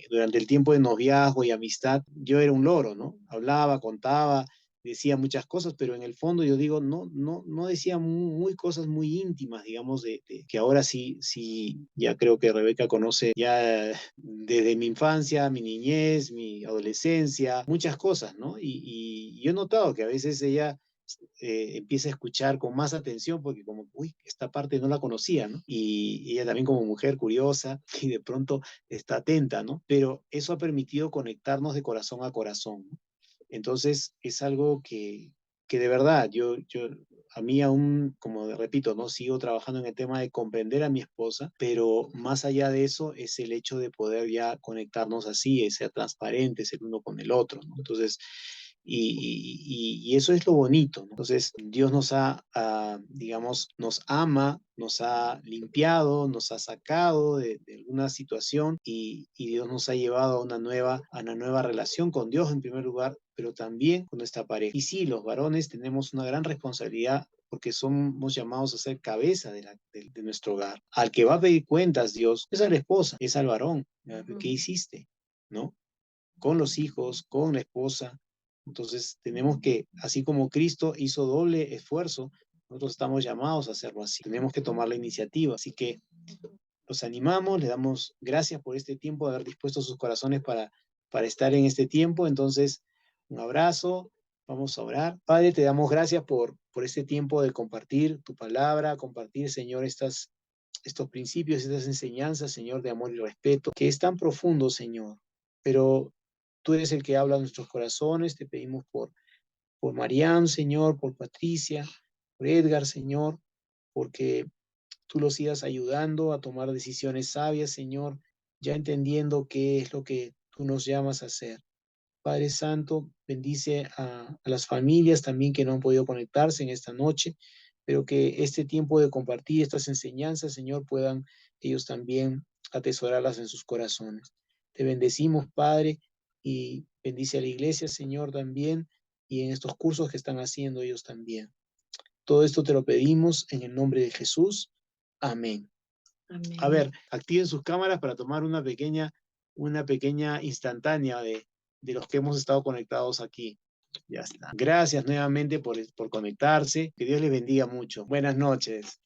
Durante el tiempo de noviazgo y amistad, yo era un loro, ¿no? Hablaba, contaba, decía muchas cosas, pero en el fondo yo digo, no decía cosas muy íntimas, digamos, que ahora sí, ya creo que Rebeca conoce ya desde mi infancia, mi niñez, mi adolescencia, muchas cosas, ¿no? Y yo he notado que a veces ella empieza a escuchar con más atención porque como, uy, esta parte no la conocía, ¿no? Y ella también como mujer curiosa y de pronto está atenta, ¿no? Pero eso ha permitido conectarnos de corazón a corazón, ¿no? Entonces es algo que de verdad a mí aún, como repito, no sigo trabajando en el tema de comprender a mi esposa, pero más allá de eso es el hecho de poder ya conectarnos así, ser transparentes el uno con el otro, ¿no? Entonces, y eso es lo bonito, ¿no? Entonces, Dios digamos, nos ama, nos ha limpiado, nos ha sacado de alguna situación y Dios nos ha llevado a una nueva relación con Dios en primer lugar, pero también con nuestra pareja. Y sí, los varones tenemos una gran responsabilidad porque somos llamados a ser cabeza de nuestro hogar. Al que va a pedir cuentas Dios es a la esposa, es al varón. ¿Qué hiciste? ¿No? Con los hijos, con la esposa. Entonces tenemos que, así como Cristo hizo doble esfuerzo, nosotros estamos llamados a hacerlo así. Tenemos que tomar la iniciativa. Así que los animamos, les damos gracias por este tiempo, de haber dispuesto sus corazones para estar en este tiempo. Entonces, un abrazo, vamos a orar. Padre, te damos gracias por este tiempo de compartir tu palabra, compartir, Señor, estos principios, estas enseñanzas, Señor, de amor y respeto, que es tan profundo, Señor. Pero tú eres el que habla a nuestros corazones. Te pedimos por Marián, Señor, por Patricia, por Edgar, Señor, porque tú los sigas ayudando a tomar decisiones sabias, Señor, ya entendiendo qué es lo que tú nos llamas a hacer. Padre Santo, bendice a las familias también que no han podido conectarse en esta noche, pero que este tiempo de compartir estas enseñanzas, Señor, puedan ellos también atesorarlas en sus corazones. Te bendecimos, Padre, y bendice a la iglesia, Señor, también, y en estos cursos que están haciendo ellos también. Todo esto te lo pedimos en el nombre de Jesús. Amén. Amén. A ver, activen sus cámaras para tomar una pequeña instantánea de los que hemos estado conectados aquí. Ya está. Gracias nuevamente por conectarse. Que Dios les bendiga mucho. Buenas noches.